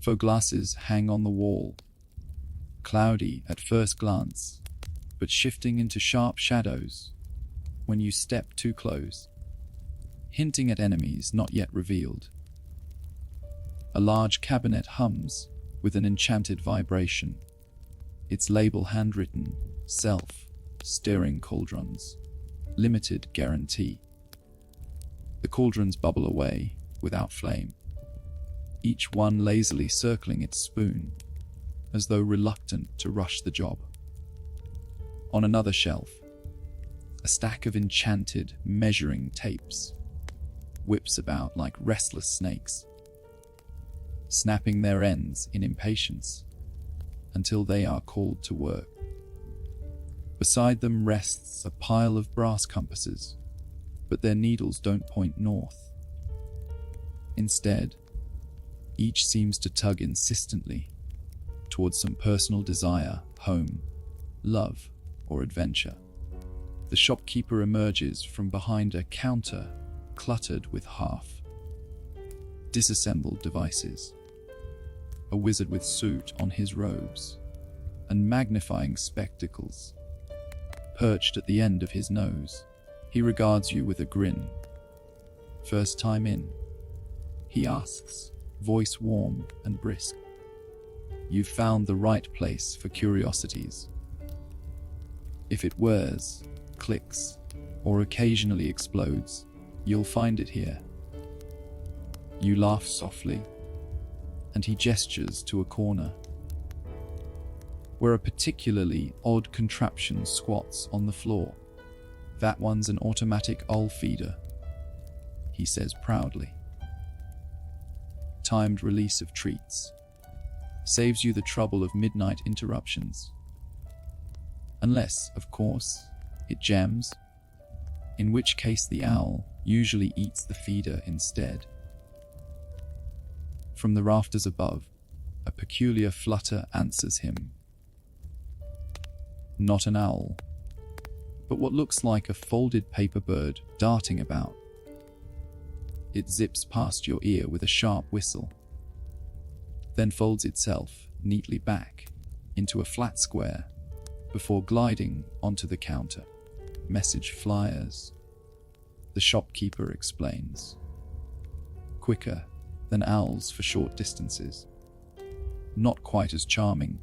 Speaker 1: Faux glasses hang on the wall, cloudy at first glance, but shifting into sharp shadows when you step too close, hinting at enemies not yet revealed. A large cabinet hums with an enchanted vibration, its label handwritten, self-stirring cauldrons, limited guarantee. The cauldrons bubble away without flame, each one lazily circling its spoon, as though reluctant to rush the job. On another shelf, a stack of enchanted measuring tapes whips about like restless snakes, snapping their ends in impatience until they are called to work. Beside them rests a pile of brass compasses, but their needles don't point north. Instead, each seems to tug insistently towards some personal desire, home, love, or adventure. The shopkeeper emerges from behind a counter cluttered with disassembled devices. A wizard with suit on his robes and magnifying spectacles perched at the end of his nose. He regards you with a grin. "First time in?" he asks, voice warm and brisk. "You've found the right place for curiosities. If it whirs, clicks, or occasionally explodes, you'll find it here." You laugh softly, and he gestures to a corner, where a particularly odd contraption squats on the floor. "That one's an automatic owl feeder," he says proudly. Timed release of treats. Saves you the trouble of midnight interruptions. Unless, of course, it jams, in which case the owl usually eats the feeder instead. From the rafters above, a peculiar flutter answers him. Not an owl, but what looks like a folded paper bird darting about. It zips past your ear with a sharp whistle, then folds itself neatly back into a flat square before gliding onto the counter. "Message flyers," the shopkeeper explains. "Quicker than owls for short distances. Not quite as charming,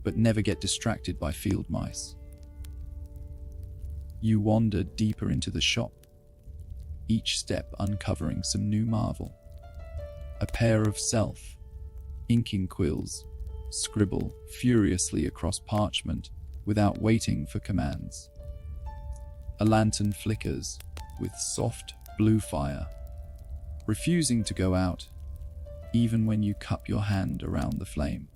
Speaker 1: but never get distracted by field mice." You wander deeper into the shop, each step uncovering some new marvel. A pair of inking quills scribble furiously across parchment without waiting for commands. A lantern flickers with soft blue fire, refusing to go out even when you cup your hand around the flame.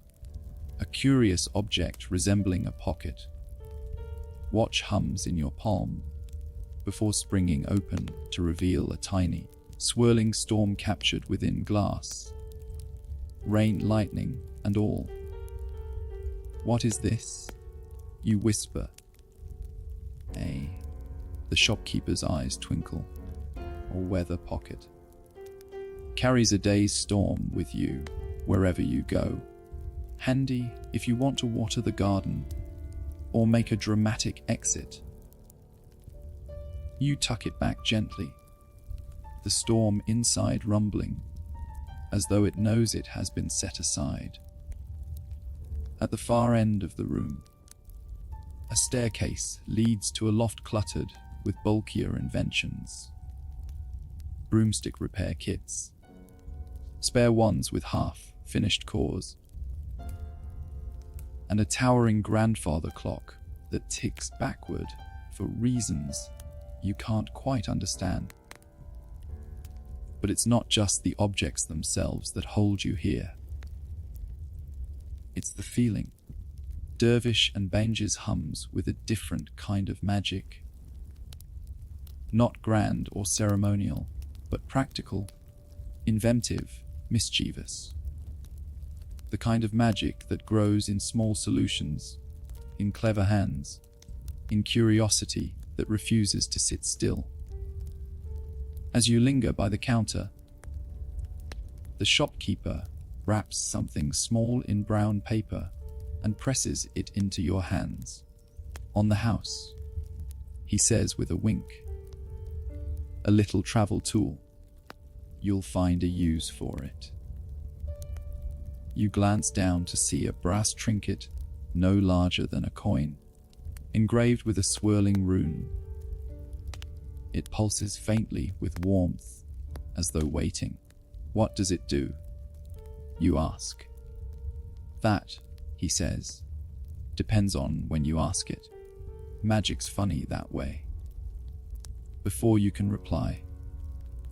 Speaker 1: A curious object resembling a pocket watch hums in your palm before springing open to reveal a tiny, swirling storm captured within glass. Rain, lightning, and all. "What is this?" you whisper. The shopkeeper's eyes twinkle. "Or weather pocket. Carries a day's storm with you wherever you go. Handy if you want to water the garden or make a dramatic exit." You tuck it back gently, the storm inside rumbling, as though it knows it has been set aside. At the far end of the room, a staircase leads to a loft cluttered with bulkier inventions. Broomstick repair kits, spare ones with half-finished cores, and a towering grandfather clock that ticks backward for reasons you can't quite understand. But it's not just the objects themselves that hold you here. It's the feeling. Dervish and Banges hums with a different kind of magic. Not grand or ceremonial, but practical, inventive, mischievous. The kind of magic that grows in small solutions, in clever hands, in curiosity that refuses to sit still. As you linger by the counter, the shopkeeper wraps something small in brown paper and presses it into your hands. On the house, he says with a wink. A little travel tool. You'll find a use for it. You glance down to see a brass trinket no larger than a coin, engraved with a swirling rune. It pulses faintly with warmth, as though waiting. What does it do? You ask. That, he says, depends on when you ask it. Magic's funny that way. Before you can reply,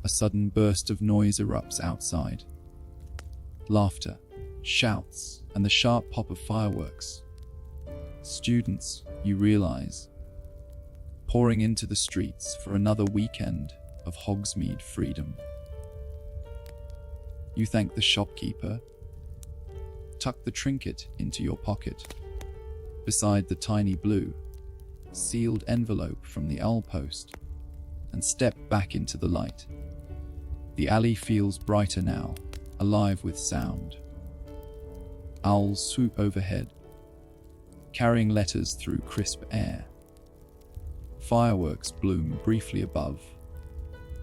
Speaker 1: a sudden burst of noise erupts outside. Laughter, shouts, and the sharp pop of fireworks. Students, you realize, pouring into the streets for another weekend of Hogsmeade freedom. You thank the shopkeeper, tuck the trinket into your pocket, beside the tiny blue, sealed envelope from the owl post, and step back into the light. The alley feels brighter now, alive with sound. Owls swoop overhead, carrying letters through crisp air. Fireworks bloom briefly above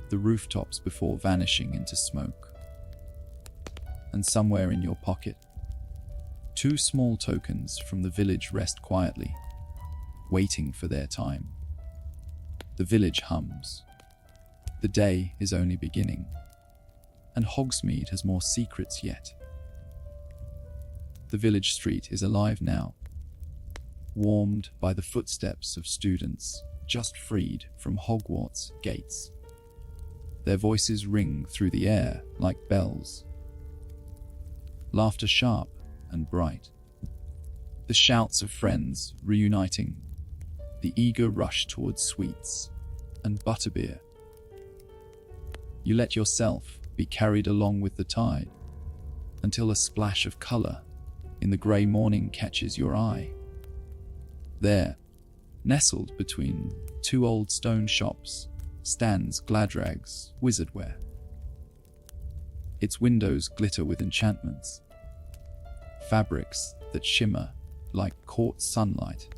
Speaker 1: the rooftops before vanishing into smoke. And somewhere in your pocket, 2 small tokens from the village rest quietly, waiting for their time. The village hums. The day is only beginning, and Hogsmeade has more secrets yet. The village street is alive now, warmed by the footsteps of students just freed from Hogwarts gates. Their voices ring through the air like bells. Laughter sharp and bright. The shouts of friends reuniting. The eager rush towards sweets and butterbeer. You let yourself be carried along with the tide until a splash of color in the grey morning catches your eye. There, nestled between 2 old stone shops, stands Gladrag's Wizardwear. Its windows glitter with enchantments, fabrics that shimmer like caught sunlight,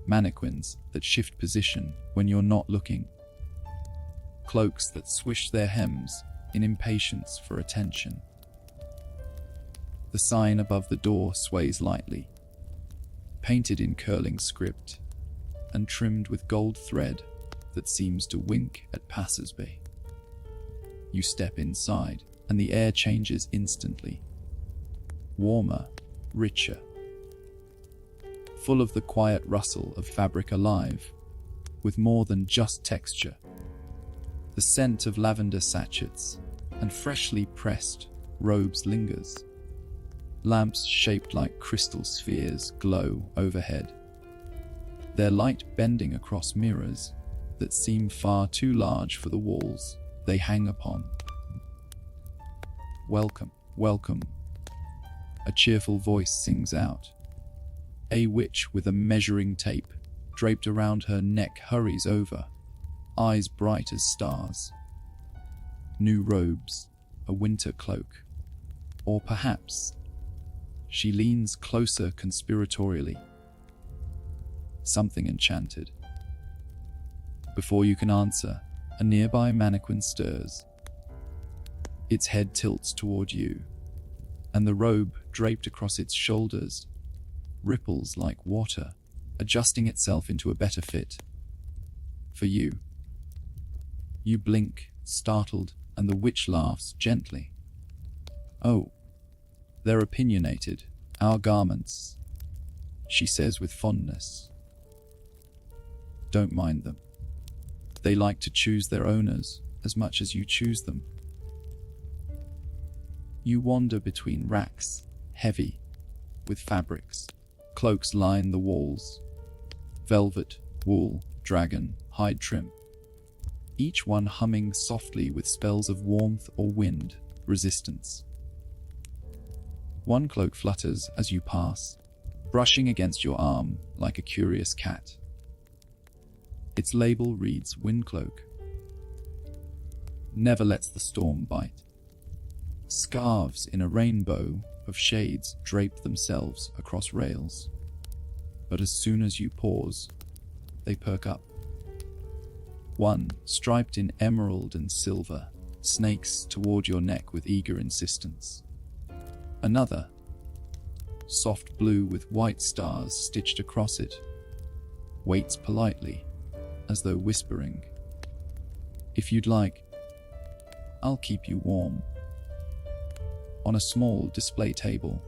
Speaker 1: mannequins that shift position when you're not looking, cloaks that swish their hems in impatience for attention. The sign above the door sways lightly, painted in curling script and trimmed with gold thread that seems to wink at passers-by. You step inside, and the air changes instantly. Warmer, richer, full of the quiet rustle of fabric alive, with more than just texture. The scent of lavender sachets and freshly pressed robes lingers. Lamps shaped like crystal spheres glow overhead, their light bending across mirrors that seem far too large for the walls they hang upon. Welcome, welcome, a cheerful voice sings out. A witch with a measuring tape draped around her neck hurries over, eyes bright as stars. New robes, a winter cloak, or perhaps she leans closer conspiratorially. Something enchanted. Before you can answer, a nearby mannequin stirs. Its head tilts toward you, and the robe draped across its shoulders ripples like water, adjusting itself into a better fit. For you. You blink, startled, and the witch laughs gently. Oh, they're opinionated, our garments, she says with fondness. Don't mind them. They like to choose their owners as much as you choose them. You wander between racks, heavy, with fabrics. Cloaks line the walls. Velvet, wool, dragon, hide trim. Each one humming softly with spells of warmth or wind resistance. One cloak flutters as you pass, brushing against your arm like a curious cat. Its label reads Windcloak. Never lets the storm bite. Scarves in a rainbow of shades drape themselves across rails. But as soon as you pause, they perk up. One, striped in emerald and silver, snakes toward your neck with eager insistence. Another, soft blue with white stars stitched across it, waits politely, as though whispering, "If you'd like, I'll keep you warm." On a small display table,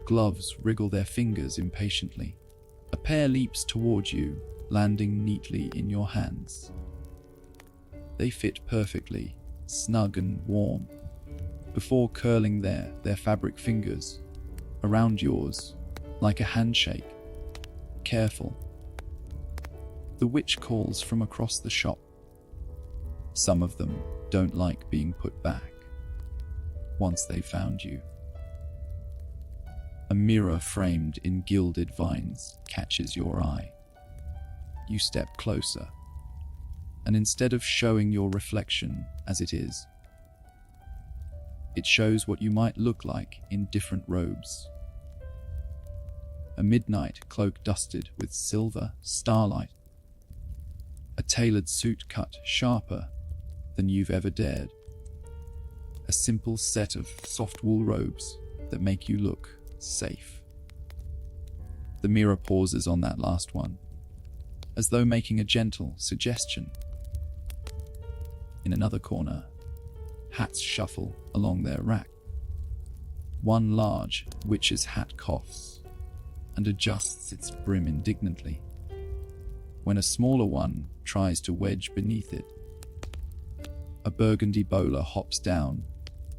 Speaker 1: gloves wriggle their fingers impatiently. A pair leaps toward you, landing neatly in your hands. They fit perfectly, snug and warm, before curling their fabric fingers around yours like a handshake. Careful. The witch calls from across the shop. Some of them don't like being put back once they've found you. A mirror framed in gilded vines catches your eye. You step closer, and instead of showing your reflection as it is, it shows what you might look like in different robes. A midnight cloak dusted with silver starlight. A tailored suit cut sharper than you've ever dared. A simple set of soft wool robes that make you look safe. The mirror pauses on that last one, as though making a gentle suggestion. In another corner, hats shuffle along their rack. One large witch's hat coughs and adjusts its brim indignantly, when a smaller one tries to wedge beneath it. A burgundy bowler hops down,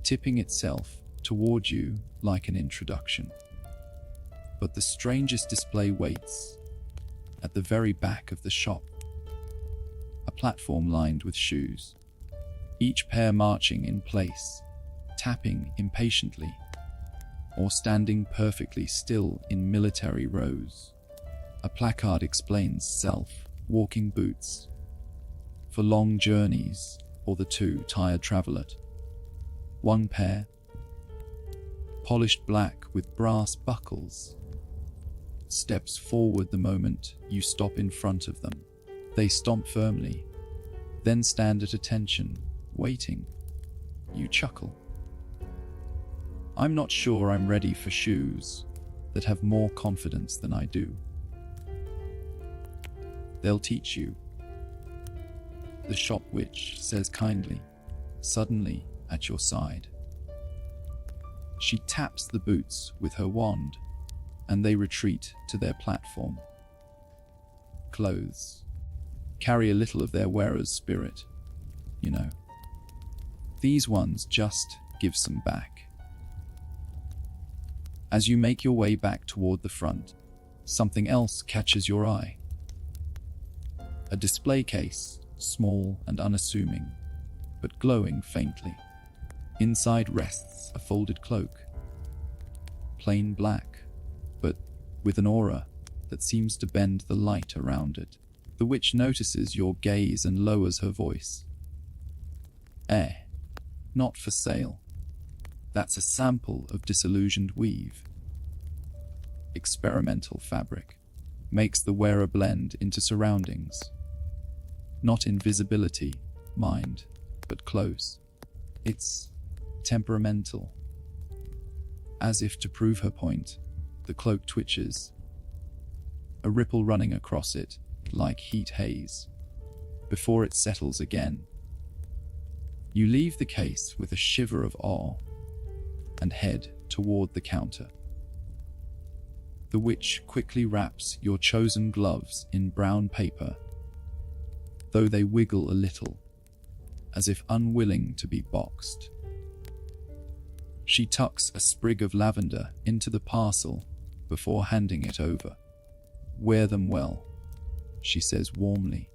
Speaker 1: tipping itself toward you like an introduction. But the strangest display waits at the very back of the shop. A platform lined with shoes, each pair marching in place, tapping impatiently, or standing perfectly still in military rows. A placard explains self-walking boots for long journeys or the too tired traveler. One pair, polished black with brass buckles, steps forward the moment you stop in front of them. They stomp firmly, then stand at attention, waiting. You chuckle. I'm not sure I'm ready for shoes that have more confidence than I do. They'll teach you, the shop witch says kindly, suddenly at your side. She taps the boots with her wand, and they retreat to their platform. Clothes carry a little of their wearer's spirit, you know. These ones just give some back. As you make your way back toward the front, something else catches your eye. A display case, small and unassuming, but glowing faintly. Inside rests a folded cloak, plain black, but with an aura that seems to bend the light around it. The witch notices your gaze and lowers her voice. Not for sale. That's a sample of disillusioned weave. Experimental fabric makes the wearer blend into surroundings. Not invisibility, mind, but close. It's temperamental. As if to prove her point, the cloak twitches, a ripple running across it like heat haze, before it settles again. You leave the case with a shiver of awe and head toward the counter. The witch quickly wraps your chosen gloves in brown paper, though they wiggle a little, as if unwilling to be boxed. She tucks a sprig of lavender into the parcel before handing it over. "Wear them well," she says warmly.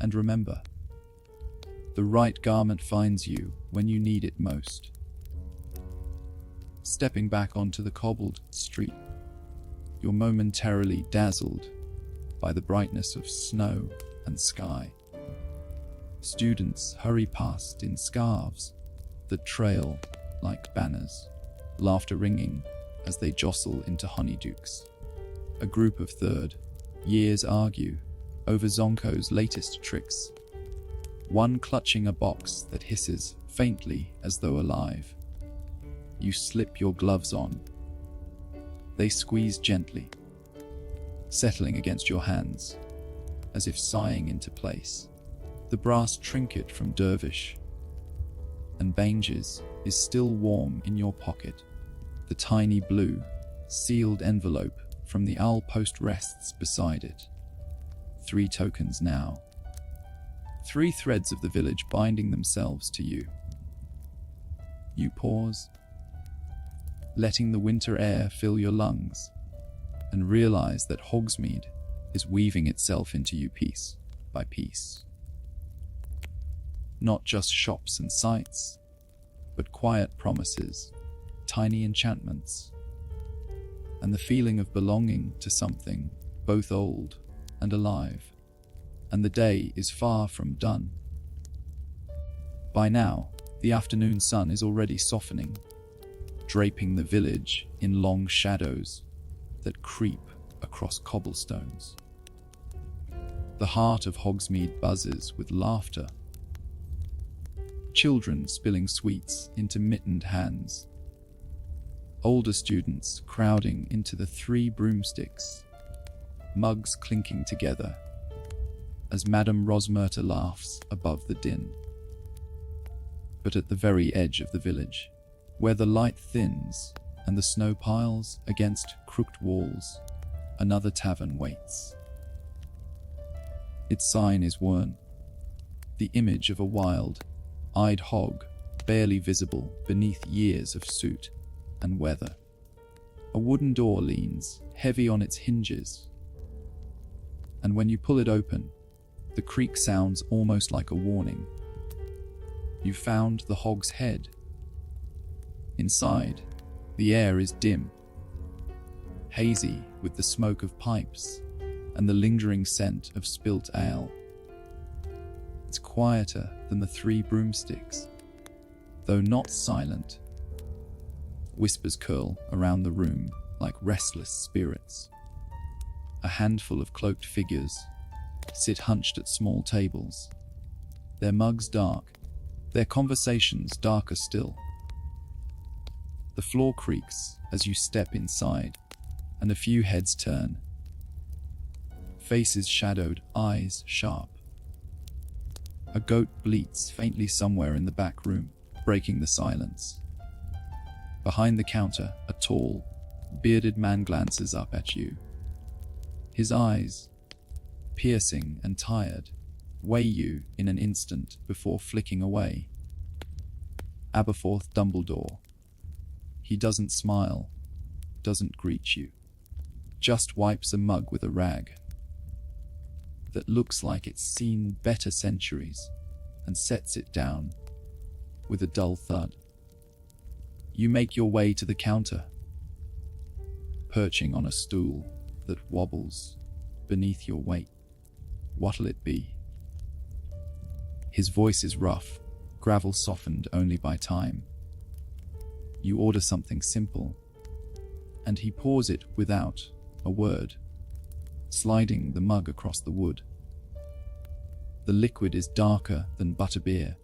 Speaker 1: "And remember, the right garment finds you when you need it most." Stepping back onto the cobbled street, you're momentarily dazzled by the brightness of snow and sky. Students hurry past in scarves that trail like banners, laughter ringing as they jostle into Honeydukes. A group of third years argue over Zonko's latest tricks, one clutching a box that hisses faintly as though alive. You slip your gloves on. They squeeze gently, settling against your hands, as if sighing into place. The brass trinket from Dervish and Banges is still warm in your pocket. The tiny blue, sealed envelope from the owl post rests beside it. 3 tokens now. 3 threads of the village binding themselves to you. You pause, letting the winter air fill your lungs, and realize that Hogsmeade is weaving itself into you piece by piece. Not just shops and sights, but quiet promises, tiny enchantments, and the feeling of belonging to something both old and alive. And the day is far from done. By now, the afternoon sun is already softening, draping the village in long shadows that creep across cobblestones. The heart of Hogsmeade buzzes with laughter, children spilling sweets into mittened hands, older students crowding into the Three Broomsticks, mugs clinking together as Madame Rosmerta laughs above the din. But at the very edge of the village, where the light thins and the snow piles against crooked walls, another tavern waits. Its sign is worn, the image of a wild-eyed hog barely visible beneath years of soot and weather. A wooden door leans heavy on its hinges, and when you pull it open, the creak sounds almost like a warning. You found the hog's head. Inside, the air is dim, hazy with the smoke of pipes and the lingering scent of spilt ale. It's quieter than the Three Broomsticks, though not silent. Whispers curl around the room like restless spirits. A handful of cloaked figures sit hunched at small tables, their mugs dark, their conversations darker still. The floor creaks as you step inside, and a few heads turn. Faces shadowed, eyes sharp. A goat bleats faintly somewhere in the back room, breaking the silence. Behind the counter, a tall, bearded man glances up at you. His eyes, piercing and tired, weigh you in an instant before flicking away. Aberforth Dumbledore. He doesn't smile, doesn't greet you, just wipes a mug with a rag that looks like it's seen better centuries and sets it down with a dull thud. You make your way to the counter, perching on a stool that wobbles beneath your weight. What'll it be? His voice is rough, gravel softened only by time. You order something simple, and he pours it without a word, sliding the mug across the wood. The liquid is darker than butterbeer,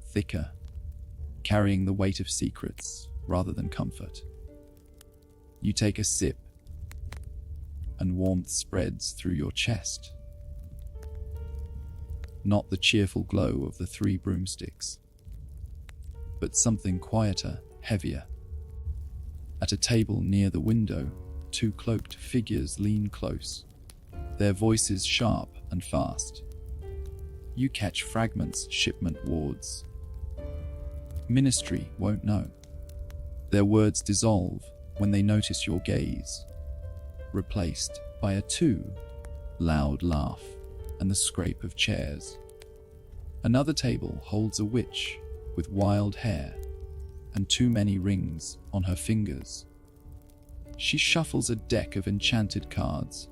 Speaker 1: thicker, carrying the weight of secrets rather than comfort. You take a sip, and warmth spreads through your chest. Not the cheerful glow of the Three Broomsticks, but something quieter, heavier. At a table near the window, 2 cloaked figures lean close, their voices sharp and fast. You catch fragments, shipment wards. Ministry won't know. Their words dissolve when they notice your gaze, replaced by a too loud laugh and the scrape of chairs. Another table holds a witch with wild hair and too many rings on her fingers. She shuffles a deck of enchanted cards,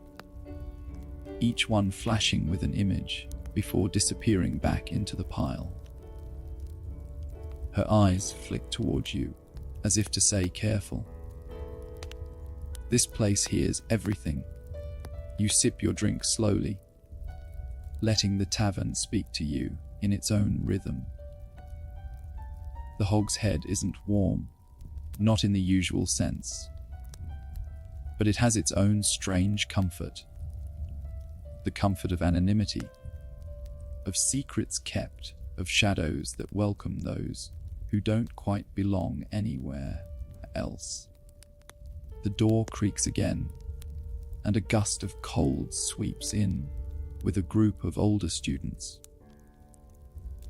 Speaker 1: each one flashing with an image before disappearing back into the pile. Her eyes flick towards you, as if to say, "Careful." This place hears everything. You sip your drink slowly, letting the tavern speak to you in its own rhythm. The Hogshead isn't warm, not in the usual sense, but it has its own strange comfort. The comfort of anonymity, of secrets kept, of shadows that welcome those who don't quite belong anywhere else. The door creaks again, and a gust of cold sweeps in with a group of older students.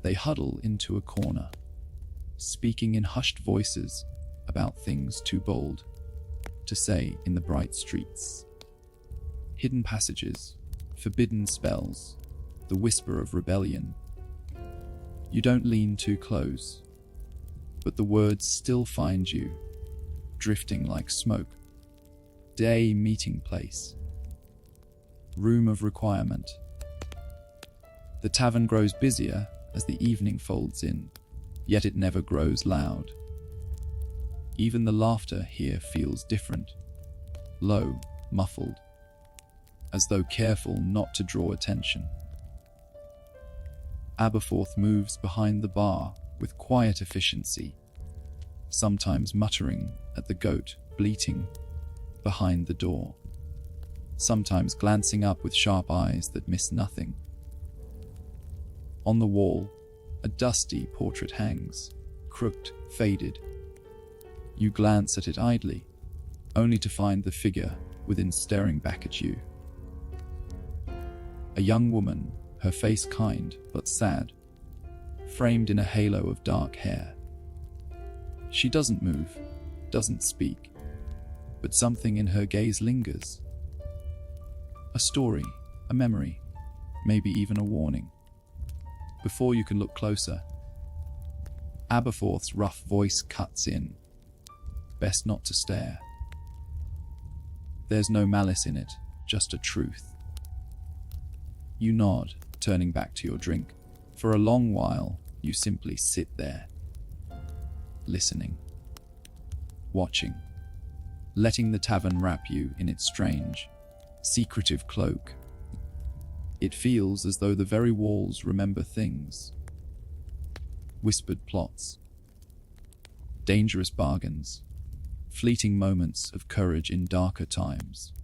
Speaker 1: They huddle into a corner, speaking in hushed voices about things too bold to say in the bright streets. Hidden passages, forbidden spells, the whisper of rebellion. You don't lean too close, but the words still find you, drifting like smoke. Day meeting place. Room of requirement. The tavern grows busier as the evening folds in, yet it never grows loud. Even the laughter here feels different, low, muffled, as though careful not to draw attention. Aberforth moves behind the bar with quiet efficiency, sometimes muttering at the goat bleating behind the door, sometimes glancing up with sharp eyes that miss nothing. On the wall, a dusty portrait hangs, crooked, faded. You glance at it idly, only to find the figure within staring back at you. A young woman, her face kind but sad, framed in a halo of dark hair. She doesn't move, doesn't speak, but something in her gaze lingers. A story, a memory, maybe even a warning. Before you can look closer, Aberforth's rough voice cuts in. Best not to stare. There's no malice in it, just a truth. You nod, turning back to your drink. For a long while, you simply sit there, listening, watching, letting the tavern wrap you in its strange, secretive cloak. It feels as though the very walls remember things. Whispered plots, dangerous bargains, fleeting moments of courage in darker times.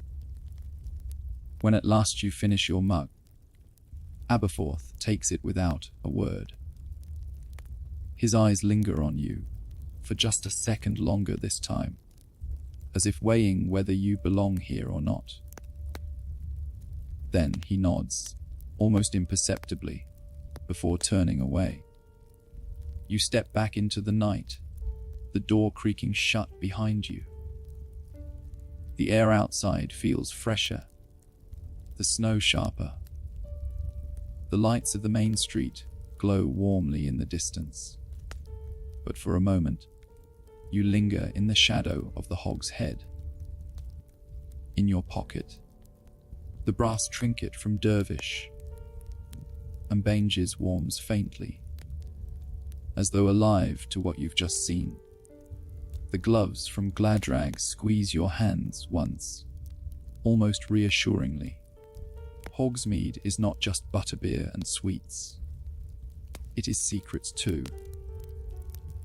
Speaker 1: When at last you finish your mug, Aberforth takes it without a word. His eyes linger on you, for just a second longer this time, as if weighing whether you belong here or not. Then he nods, almost imperceptibly, before turning away. You step back into the night, the door creaking shut behind you. The air outside feels fresher, the snow sharper. The lights of the main street glow warmly in the distance. But for a moment, you linger in the shadow of the Hogshead. In your pocket, the brass trinket from Dervish, Ambience warms faintly, as though alive to what you've just seen. The gloves from Gladrag squeeze your hands once, almost reassuringly. Hogsmeade is not just butterbeer and sweets. It is secrets too,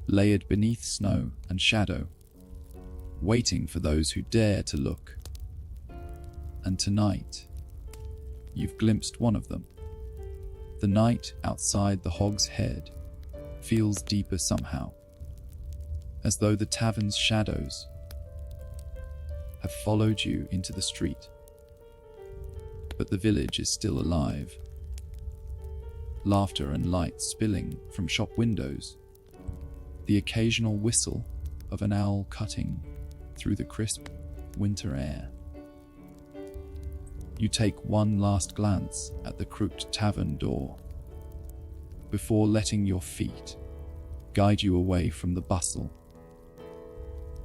Speaker 1: layered beneath snow and shadow, waiting for those who dare to look. And tonight, you've glimpsed one of them. The night outside the Hogshead feels deeper somehow, as though the tavern's shadows have followed you into the street. But the village is still alive. Laughter and light spilling from shop windows. The occasional whistle of an owl cutting through the crisp winter air. You take one last glance at the crooked tavern door before letting your feet guide you away from the bustle.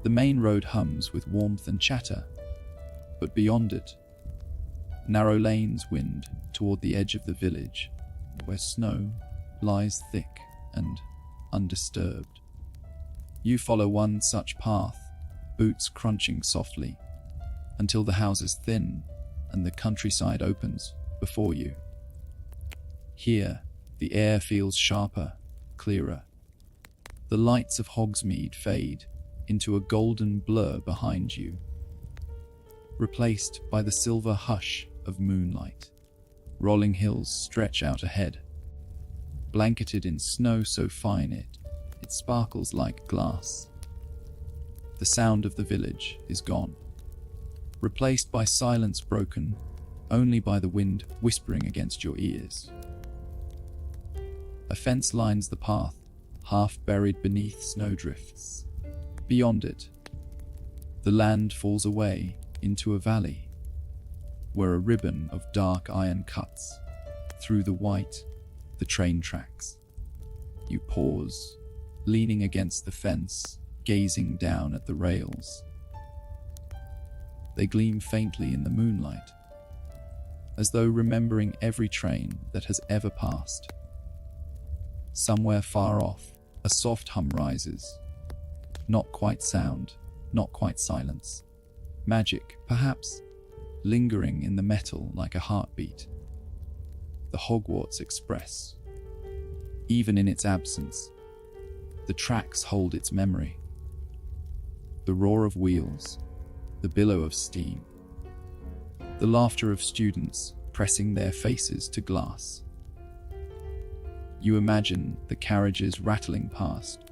Speaker 1: The main road hums with warmth and chatter, but beyond it, narrow lanes wind toward the edge of the village, where snow lies thick and undisturbed. You follow one such path, boots crunching softly, until the houses thin and the countryside opens before you. Here, the air feels sharper, clearer. The lights of Hogsmeade fade into a golden blur behind you, replaced by the silver hush of moonlight. Rolling hills stretch out ahead, blanketed in snow so fine it sparkles like glass. The sound of the village is gone, replaced by silence broken only by the wind whispering against your ears. A fence lines the path, half buried beneath snowdrifts. Beyond it, the land falls away into a valley, where a ribbon of dark iron cuts through the train tracks. You pause, leaning against the fence, gazing down at the rails. They gleam faintly in the moonlight, as though remembering every train that has ever passed. Somewhere far off, a soft hum rises. Not quite sound, not quite silence. Magic, perhaps, lingering in the metal like a heartbeat. The Hogwarts Express. Even in its absence, the tracks hold its memory. The roar of wheels, the billow of steam, the laughter of students pressing their faces to glass. You imagine the carriages rattling past,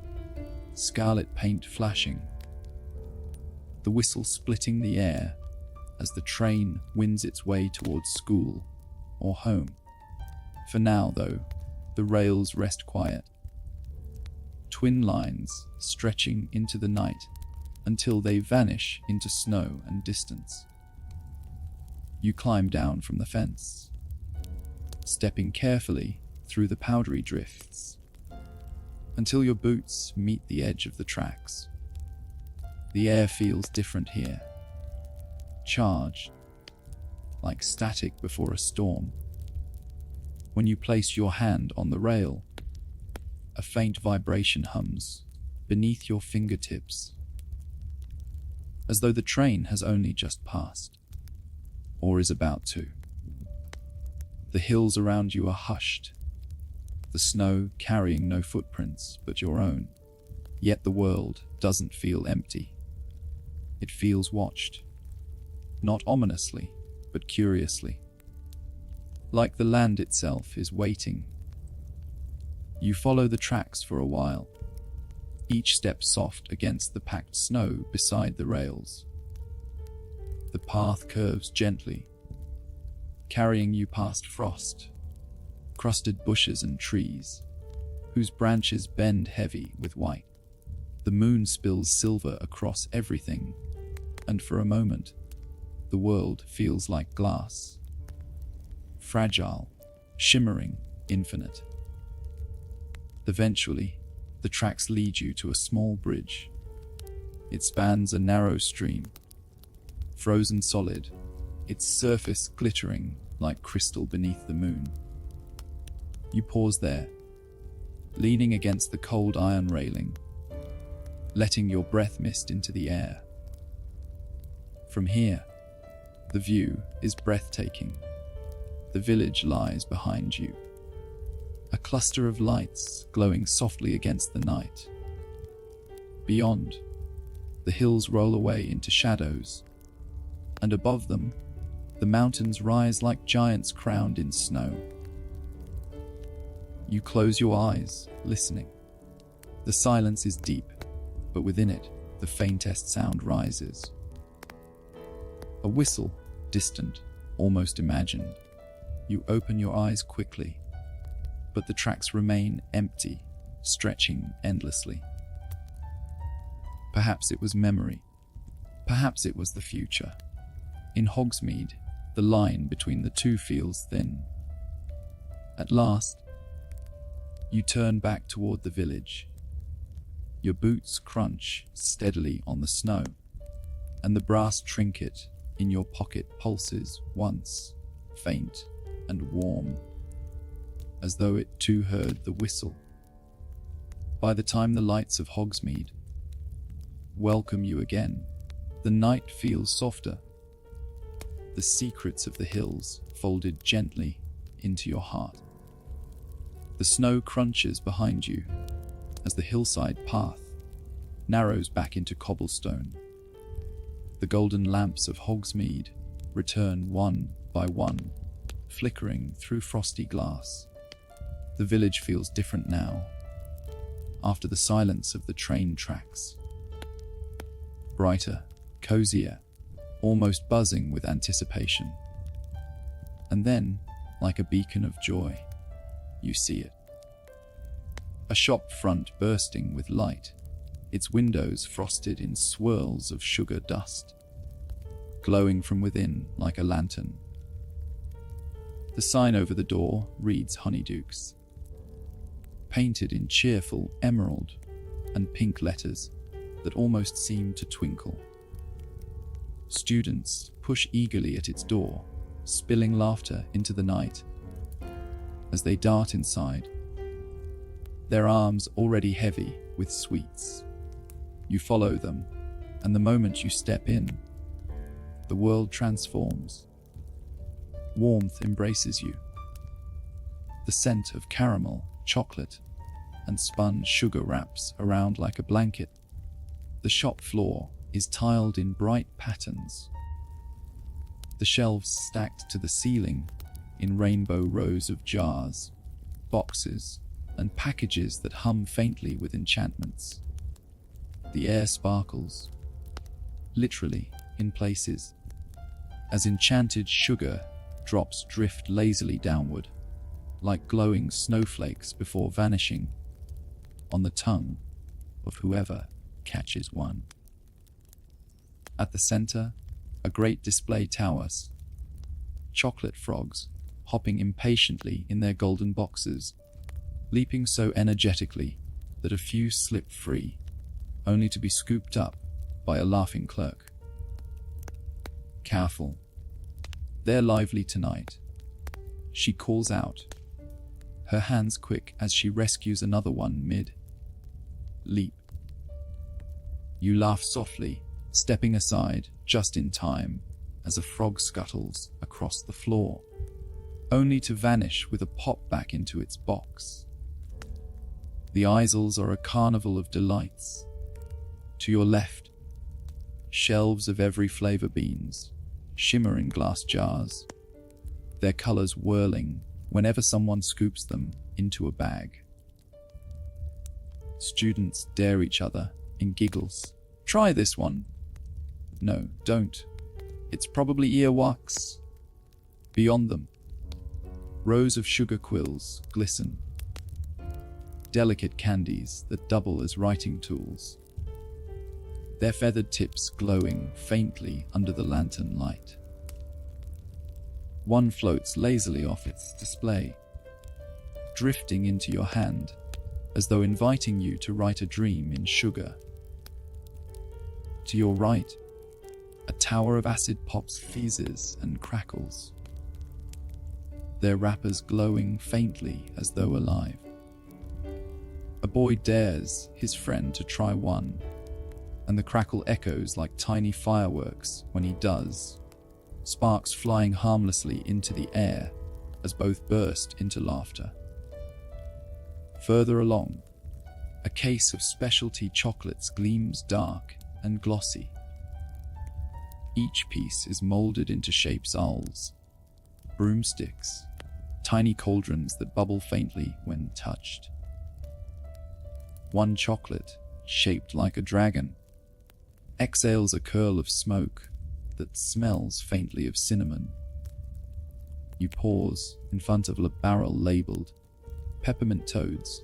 Speaker 1: scarlet paint flashing, the whistle splitting the air as the train winds its way towards school or home. For now, though, the rails rest quiet, twin lines stretching into the night until they vanish into snow and distance. You climb down from the fence, stepping carefully through the powdery drifts, until your boots meet the edge of the tracks. The air feels different here, charged, like static before a storm. When you place your hand on the rail, a faint vibration hums beneath your fingertips, as though the train has only just passed, or is about to. The hills around you are hushed, the snow carrying no footprints but your own. Yet the world doesn't feel empty. It feels watched, not ominously, but curiously. Like the land itself is waiting. You follow the tracks for a while, each step soft against the packed snow beside the rails. The path curves gently, carrying you past frost, crusted bushes and trees, whose branches bend heavy with white. The moon spills silver across everything, and for a moment, the world feels like glass. Fragile, shimmering, infinite. Eventually, the tracks lead you to a small bridge. It spans a narrow stream, frozen solid, its surface glittering like crystal beneath the moon. You pause there, leaning against the cold iron railing, letting your breath mist into the air. From here, the view is breathtaking. The village lies behind you, a cluster of lights glowing softly against the night. Beyond, the hills roll away into shadows, and above them, the mountains rise like giants crowned in snow. You close your eyes, listening. The silence is deep, but within it, the faintest sound rises. A whistle, distant, almost imagined. You open your eyes quickly, but the tracks remain empty, stretching endlessly. Perhaps it was memory, Perhaps it was the future. In Hogsmeade, the line between the two feels thin. At last, you turn back toward the village. Your boots crunch steadily on the snow, and the brass trinket in your pocket pulses once, faint and warm, as though it too heard the whistle. By the time the lights of Hogsmeade welcome you again, the night feels softer, the secrets of the hills folded gently into your heart. The snow crunches behind you as the hillside path narrows back into cobblestone. The golden lamps of Hogsmeade return one by one, flickering through frosty glass. The village feels different now, after the silence of the train tracks. Brighter, cozier, almost buzzing with anticipation. And then, like a beacon of joy, you see it. A shop front bursting with light, its windows frosted in swirls of sugar dust, glowing from within like a lantern. The sign over the door reads Honeydukes, painted in cheerful emerald and pink letters that almost seem to twinkle. Students push eagerly at its door, spilling laughter into the night. As they dart inside, their arms already heavy with sweets. You follow them, and the moment you step in, the world transforms. Warmth embraces you. The scent of caramel, chocolate, and spun sugar wraps around like a blanket. The shop floor is tiled in bright patterns. The shelves stacked to the ceiling in rainbow rows of jars, boxes, and packages that hum faintly with enchantments. The air sparkles, literally in places, as enchanted sugar drops drift lazily downward, like glowing snowflakes before vanishing on the tongue of whoever catches one. At the center, a great display towers, chocolate frogs hopping impatiently in their golden boxes, leaping so energetically that a few slip free, only to be scooped up by a laughing clerk. Careful, they're lively tonight, she calls out, her hands quick as she rescues another one mid-leap. You laugh softly, stepping aside just in time as a frog scuttles across the floor, only to vanish with a pop back into its box. The aisles are a carnival of delights. To your left, shelves of every flavor beans shimmer in glass jars, their colors whirling whenever someone scoops them into a bag. Students dare each other in giggles. Try this one. No, don't. It's probably earwax. Beyond them, rows of sugar quills glisten, delicate candies that double as writing tools, their feathered tips glowing faintly under the lantern light. One floats lazily off its display, drifting into your hand, as though inviting you to write a dream in sugar. To your right, a tower of acid pops fizzes and crackles, their wrappers glowing faintly as though alive. A boy dares his friend to try one, and the crackle echoes like tiny fireworks when he does, sparks flying harmlessly into the air as both burst into laughter. Further along, a case of specialty chocolates gleams dark and glossy. Each piece is molded into shapes owls, broomsticks, tiny cauldrons that bubble faintly when touched. One chocolate, shaped like a dragon, exhales a curl of smoke that smells faintly of cinnamon. You pause in front of a barrel labeled peppermint toads.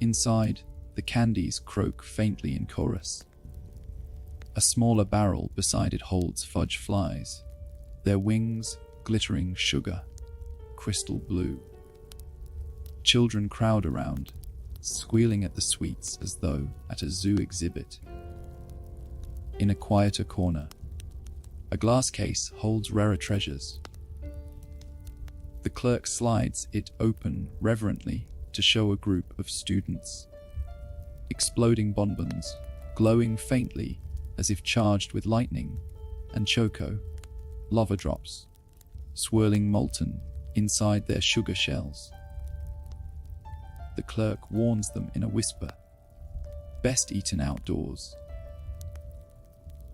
Speaker 1: Inside, the candies croak faintly in chorus. A smaller barrel beside it holds fudge flies, their wings glittering sugar, crystal blue. Children crowd around, squealing at the sweets as though at a zoo exhibit. In a quieter corner, a glass case holds rarer treasures. The clerk slides it open reverently to show a group of students. Exploding bonbons, glowing faintly as if charged with lightning, and choco, lava drops, swirling molten inside their sugar shells. The clerk warns them in a whisper, best eaten outdoors.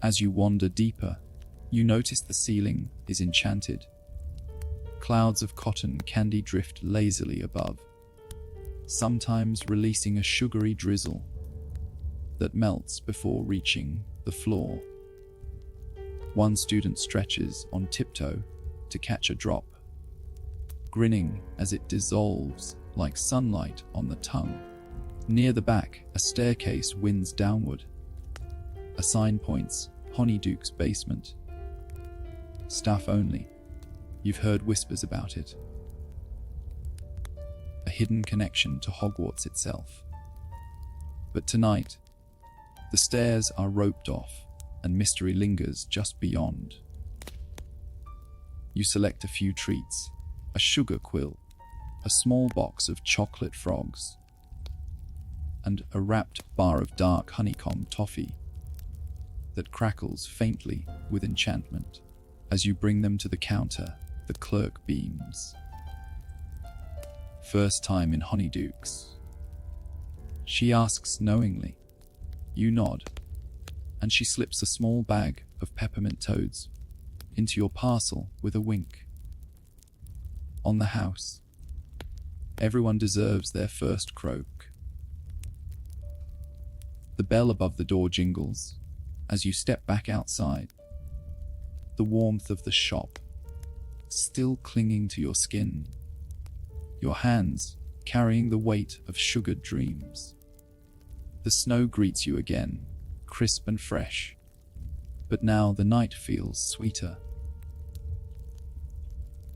Speaker 1: As you wander deeper, you notice the ceiling is enchanted. Clouds of cotton candy drift lazily above, sometimes releasing a sugary drizzle that melts before reaching the floor. One student stretches on tiptoe to catch a drop, grinning as it dissolves like sunlight on the tongue. Near the back, a staircase winds downward. A sign points Honeydukes' basement. Staff only. You've heard whispers about it. A hidden connection to Hogwarts itself. But tonight, the stairs are roped off and mystery lingers just beyond. You select a few treats, a sugar quill, a small box of chocolate frogs, and a wrapped bar of dark honeycomb toffee that crackles faintly with enchantment. As you bring them to the counter, the clerk beams. First time in Honeydukes. She asks knowingly. You nod, and she slips a small bag of peppermint toads into your parcel with a wink. On the house, everyone deserves their first croak. The bell above the door jingles as you step back outside. The warmth of the shop still clinging to your skin, your hands carrying the weight of sugared dreams. The snow greets you again, crisp and fresh, but now the night feels sweeter,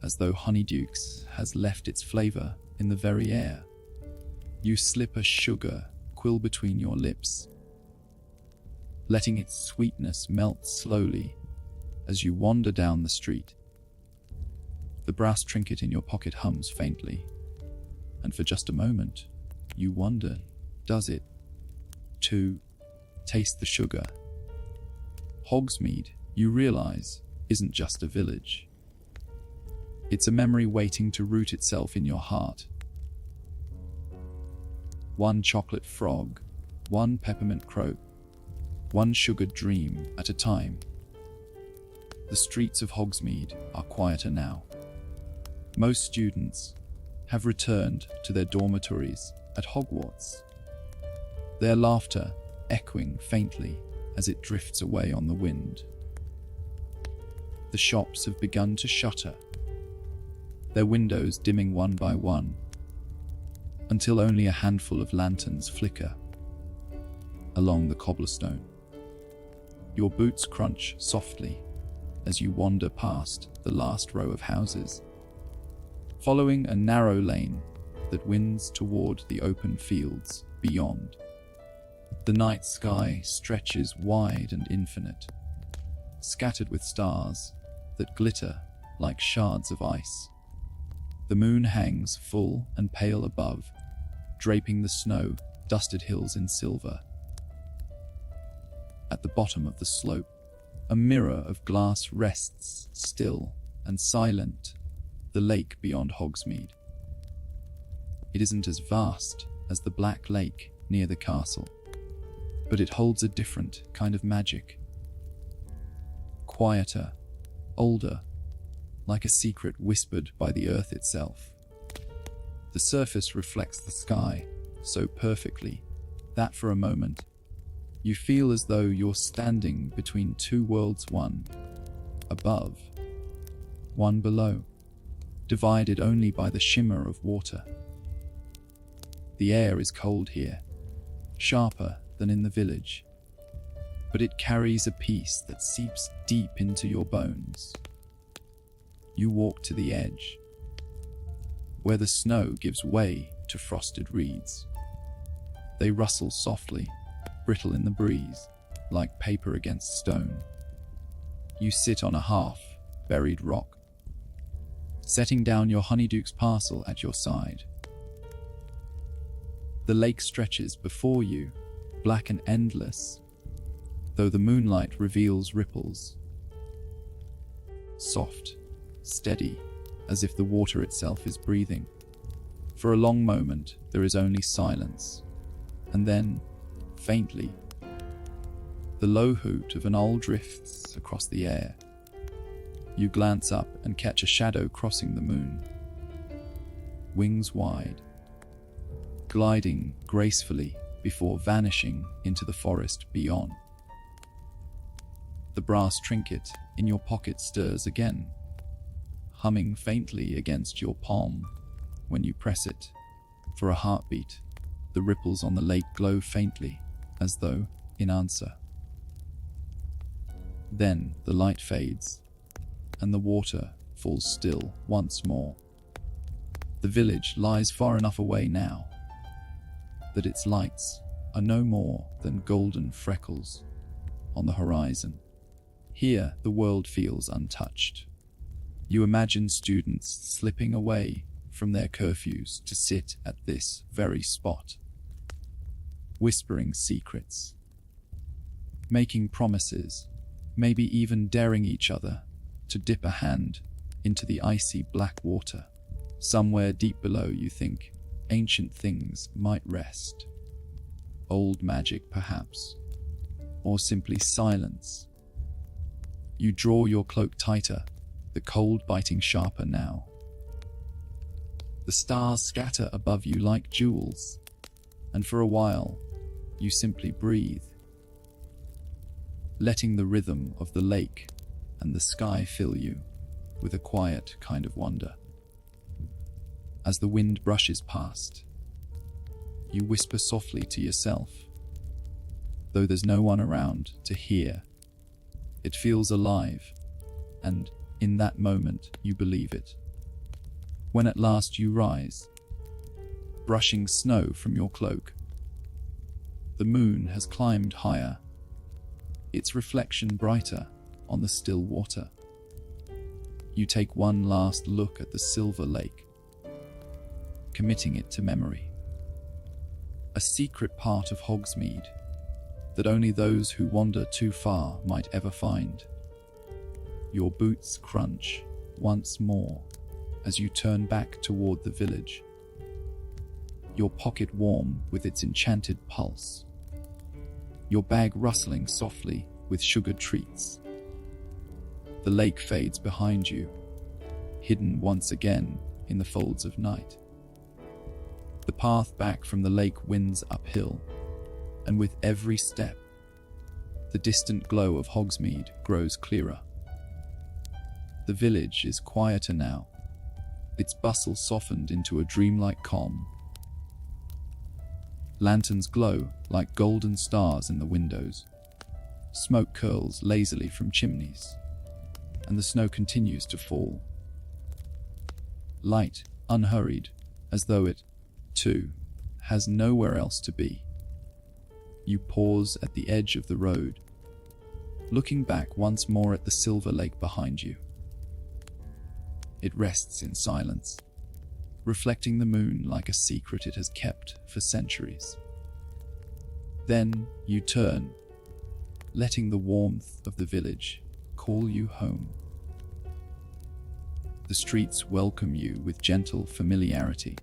Speaker 1: as though Honeydukes has left its flavor in the very air. You slip a sugar quill between your lips, letting its sweetness melt slowly as you wander down the street. The brass trinket in your pocket hums faintly, and for just a moment, you wonder, does it, too, taste the sugar? Hogsmeade, you realize, isn't just a village. It's a memory waiting to root itself in your heart. One chocolate frog, one peppermint croak, one sugared dream at a time. The streets of Hogsmeade are quieter now. Most students have returned to their dormitories at Hogwarts, their laughter echoing faintly as it drifts away on the wind. The shops have begun to shutter, their windows dimming one by one, until only a handful of lanterns flicker along the cobblestone. Your boots crunch softly as you wander past the last row of houses, following a narrow lane that winds toward the open fields beyond. The night sky stretches wide and infinite, scattered with stars that glitter like shards of ice. The moon hangs full and pale above, draping the snow-dusted hills in silver. At the bottom of the slope, a mirror of glass rests still and silent, the lake beyond Hogsmeade. It isn't as vast as the Black Lake near the castle, but it holds a different kind of magic. Quieter, older, like a secret whispered by the earth itself. The surface reflects the sky so perfectly that for a moment, you feel as though you're standing between two worlds, one above, one below, divided only by the shimmer of water. The air is cold here, sharper than in the village. but it carries a peace that seeps deep into your bones. You walk to the edge, where the snow gives way to frosted reeds. They rustle softly, brittle in the breeze, like paper against stone. You sit on a half-buried rock, setting down your Honeydukes parcel at your side. The lake stretches before you, black and endless, though the moonlight reveals ripples. Soft, steady, as if the water itself is breathing. For a long moment, there is only silence, and then, faintly, the low hoot of an owl drifts across the air. You glance up and catch a shadow crossing the moon, wings wide, gliding gracefully before vanishing into the forest beyond. The brass trinket in your pocket stirs again, humming faintly against your palm when you press it. For a heartbeat, the ripples on the lake glow faintly, as though in answer. Then the light fades, and the water falls still once more. The village lies far enough away now that its lights are no more than golden freckles on the horizon. Here, the world feels untouched. You imagine students slipping away from their curfews to sit at this very spot, whispering secrets, making promises, maybe even daring each other to dip a hand into the icy black water. Somewhere deep below, you think, ancient things might rest. Old magic, perhaps, or simply silence. You draw your cloak tighter, the cold biting sharper now. The stars scatter above you like jewels, and for a while, you simply breathe, letting the rhythm of the lake and the sky fill you with a quiet kind of wonder. As the wind brushes past, you whisper softly to yourself, though there's no one around to hear. It feels alive, and in that moment you believe it. When at last you rise, brushing snow from your cloak, the moon has climbed higher, its reflection brighter on the still water. You take one last look at the silver lake, committing it to memory. A secret part of Hogsmeade that only those who wander too far might ever find. Your boots crunch once more as you turn back toward the village, your pocket warm with its enchanted pulse, your bag rustling softly with sugared treats. The lake fades behind you, hidden once again in the folds of night. The path back from the lake winds uphill, and with every step, the distant glow of Hogsmeade grows clearer. The village is quieter now, its bustle softened into a dreamlike calm. Lanterns glow like golden stars in the windows. Smoke curls lazily from chimneys, and the snow continues to fall. Light, unhurried, as though it, too, has nowhere else to be. You pause at the edge of the road, looking back once more at the silver lake behind you. It rests in silence, reflecting the moon like a secret it has kept for centuries. Then you turn, letting the warmth of the village call you home. The streets welcome you with gentle familiarity.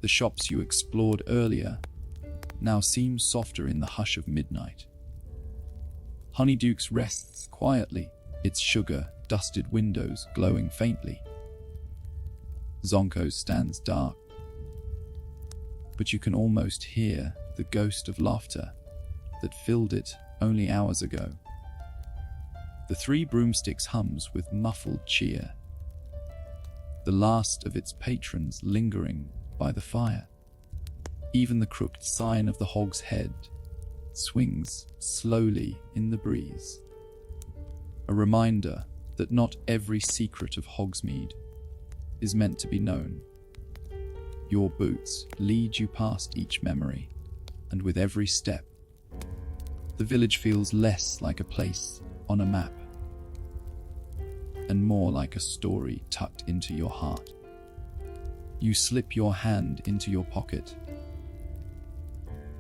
Speaker 1: The shops you explored earlier now seem softer in the hush of midnight. Honeydukes rests quietly, its sugar-dusted windows glowing faintly. Zonko's stands dark, but you can almost hear the ghost of laughter that filled it only hours ago. The Three Broomsticks hums with muffled cheer, the last of its patrons lingering by the fire. Even the crooked sign of the Hog's Head swings slowly in the breeze. A reminder that not every secret of Hogsmeade is meant to be known. Your boots lead you past each memory, and with every step, the village feels less like a place on a map and more like a story tucked into your heart. You slip your hand into your pocket,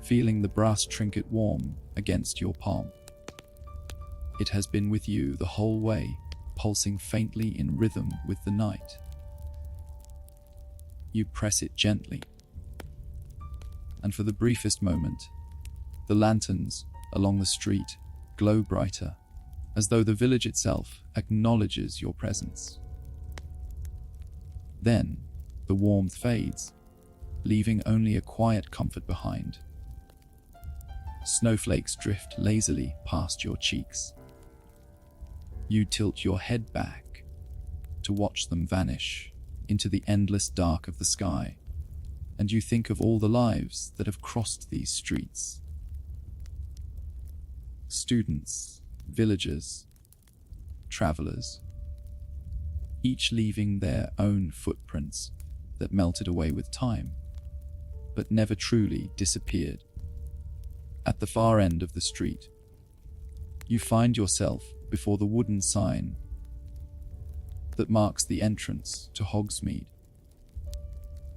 Speaker 1: feeling the brass trinket warm against your palm. It has been with you the whole way, pulsing faintly in rhythm with the night. You press it gently, and for the briefest moment, the lanterns along the street glow brighter, as though the village itself acknowledges your presence. Then, the warmth fades, leaving only a quiet comfort behind. Snowflakes drift lazily past your cheeks. You tilt your head back to watch them vanish into the endless dark of the sky, and you think of all the lives that have crossed these streets. Students, villagers, travelers, each leaving their own footprints that melted away with time, but never truly disappeared. At the far end of the street, you find yourself before the wooden sign that marks the entrance to Hogsmeade.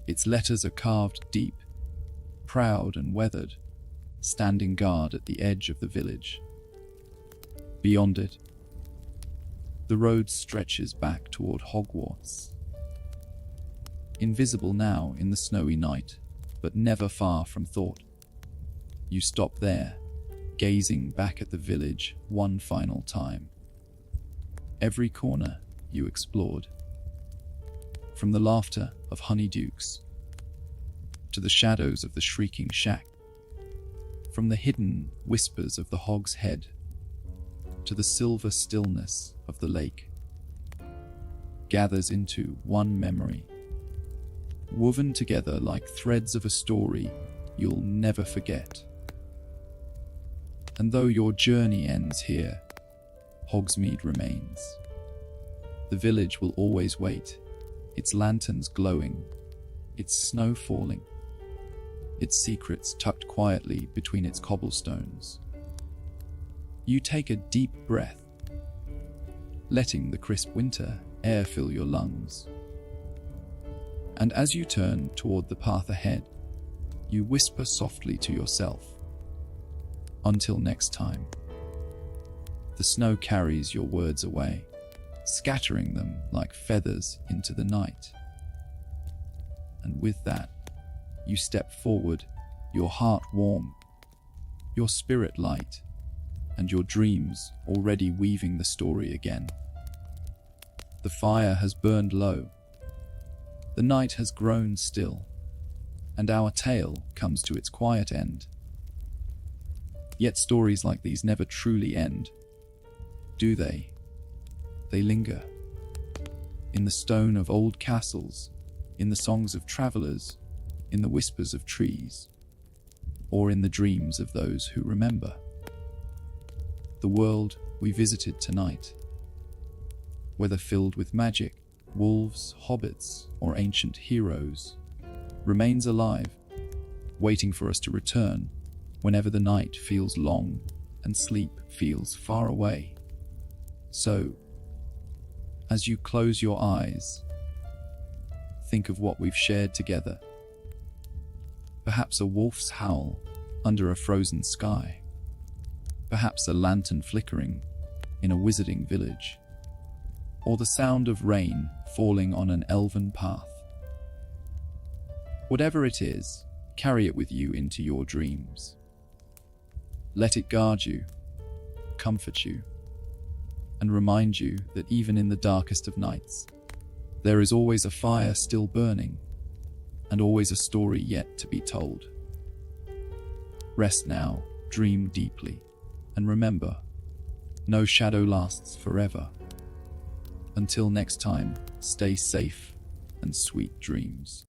Speaker 1: Its letters are carved deep, proud and weathered, standing guard at the edge of the village. Beyond it, the road stretches back toward Hogwarts. Invisible now in the snowy night, but never far from thought. You stop there, gazing back at the village one final time. Every corner you explored, from the laughter of Honeydukes to the shadows of the shrieking shack, from the hidden whispers of the Hog's Head to the silver stillness of the lake, gathers into one memory, woven together like threads of a story you'll never forget. And though your journey ends here, Hogsmeade remains. The village will always wait, its lanterns glowing, its snow falling, its secrets tucked quietly between its cobblestones. You take a deep breath, letting the crisp winter air fill your lungs. And as you turn toward the path ahead, you whisper softly to yourself, "Until next time." The snow carries your words away, scattering them like feathers into the night. And with that, you step forward, your heart warm, your spirit light, and your dreams already weaving the story again. The fire has burned low, the night has grown still, and our tale comes to its quiet end. Yet stories like these never truly end, do they? They linger. In the stone of old castles, in the songs of travelers, in the whispers of trees, or in the dreams of those who remember. The world we visited tonight, whether filled with magic, wolves, hobbits, or ancient heroes, remains alive, waiting for us to return whenever the night feels long and sleep feels far away. So, as you close your eyes, think of what we've shared together. Perhaps a wolf's howl under a frozen sky. Perhaps a lantern flickering in a wizarding village. Or the sound of rain falling on an elven path. Whatever it is, carry it with you into your dreams. Let it guard you, comfort you, and remind you that even in the darkest of nights, there is always a fire still burning, and always a story yet to be told. Rest now, dream deeply, and remember, no shadow lasts forever. Until next time, stay safe and sweet dreams.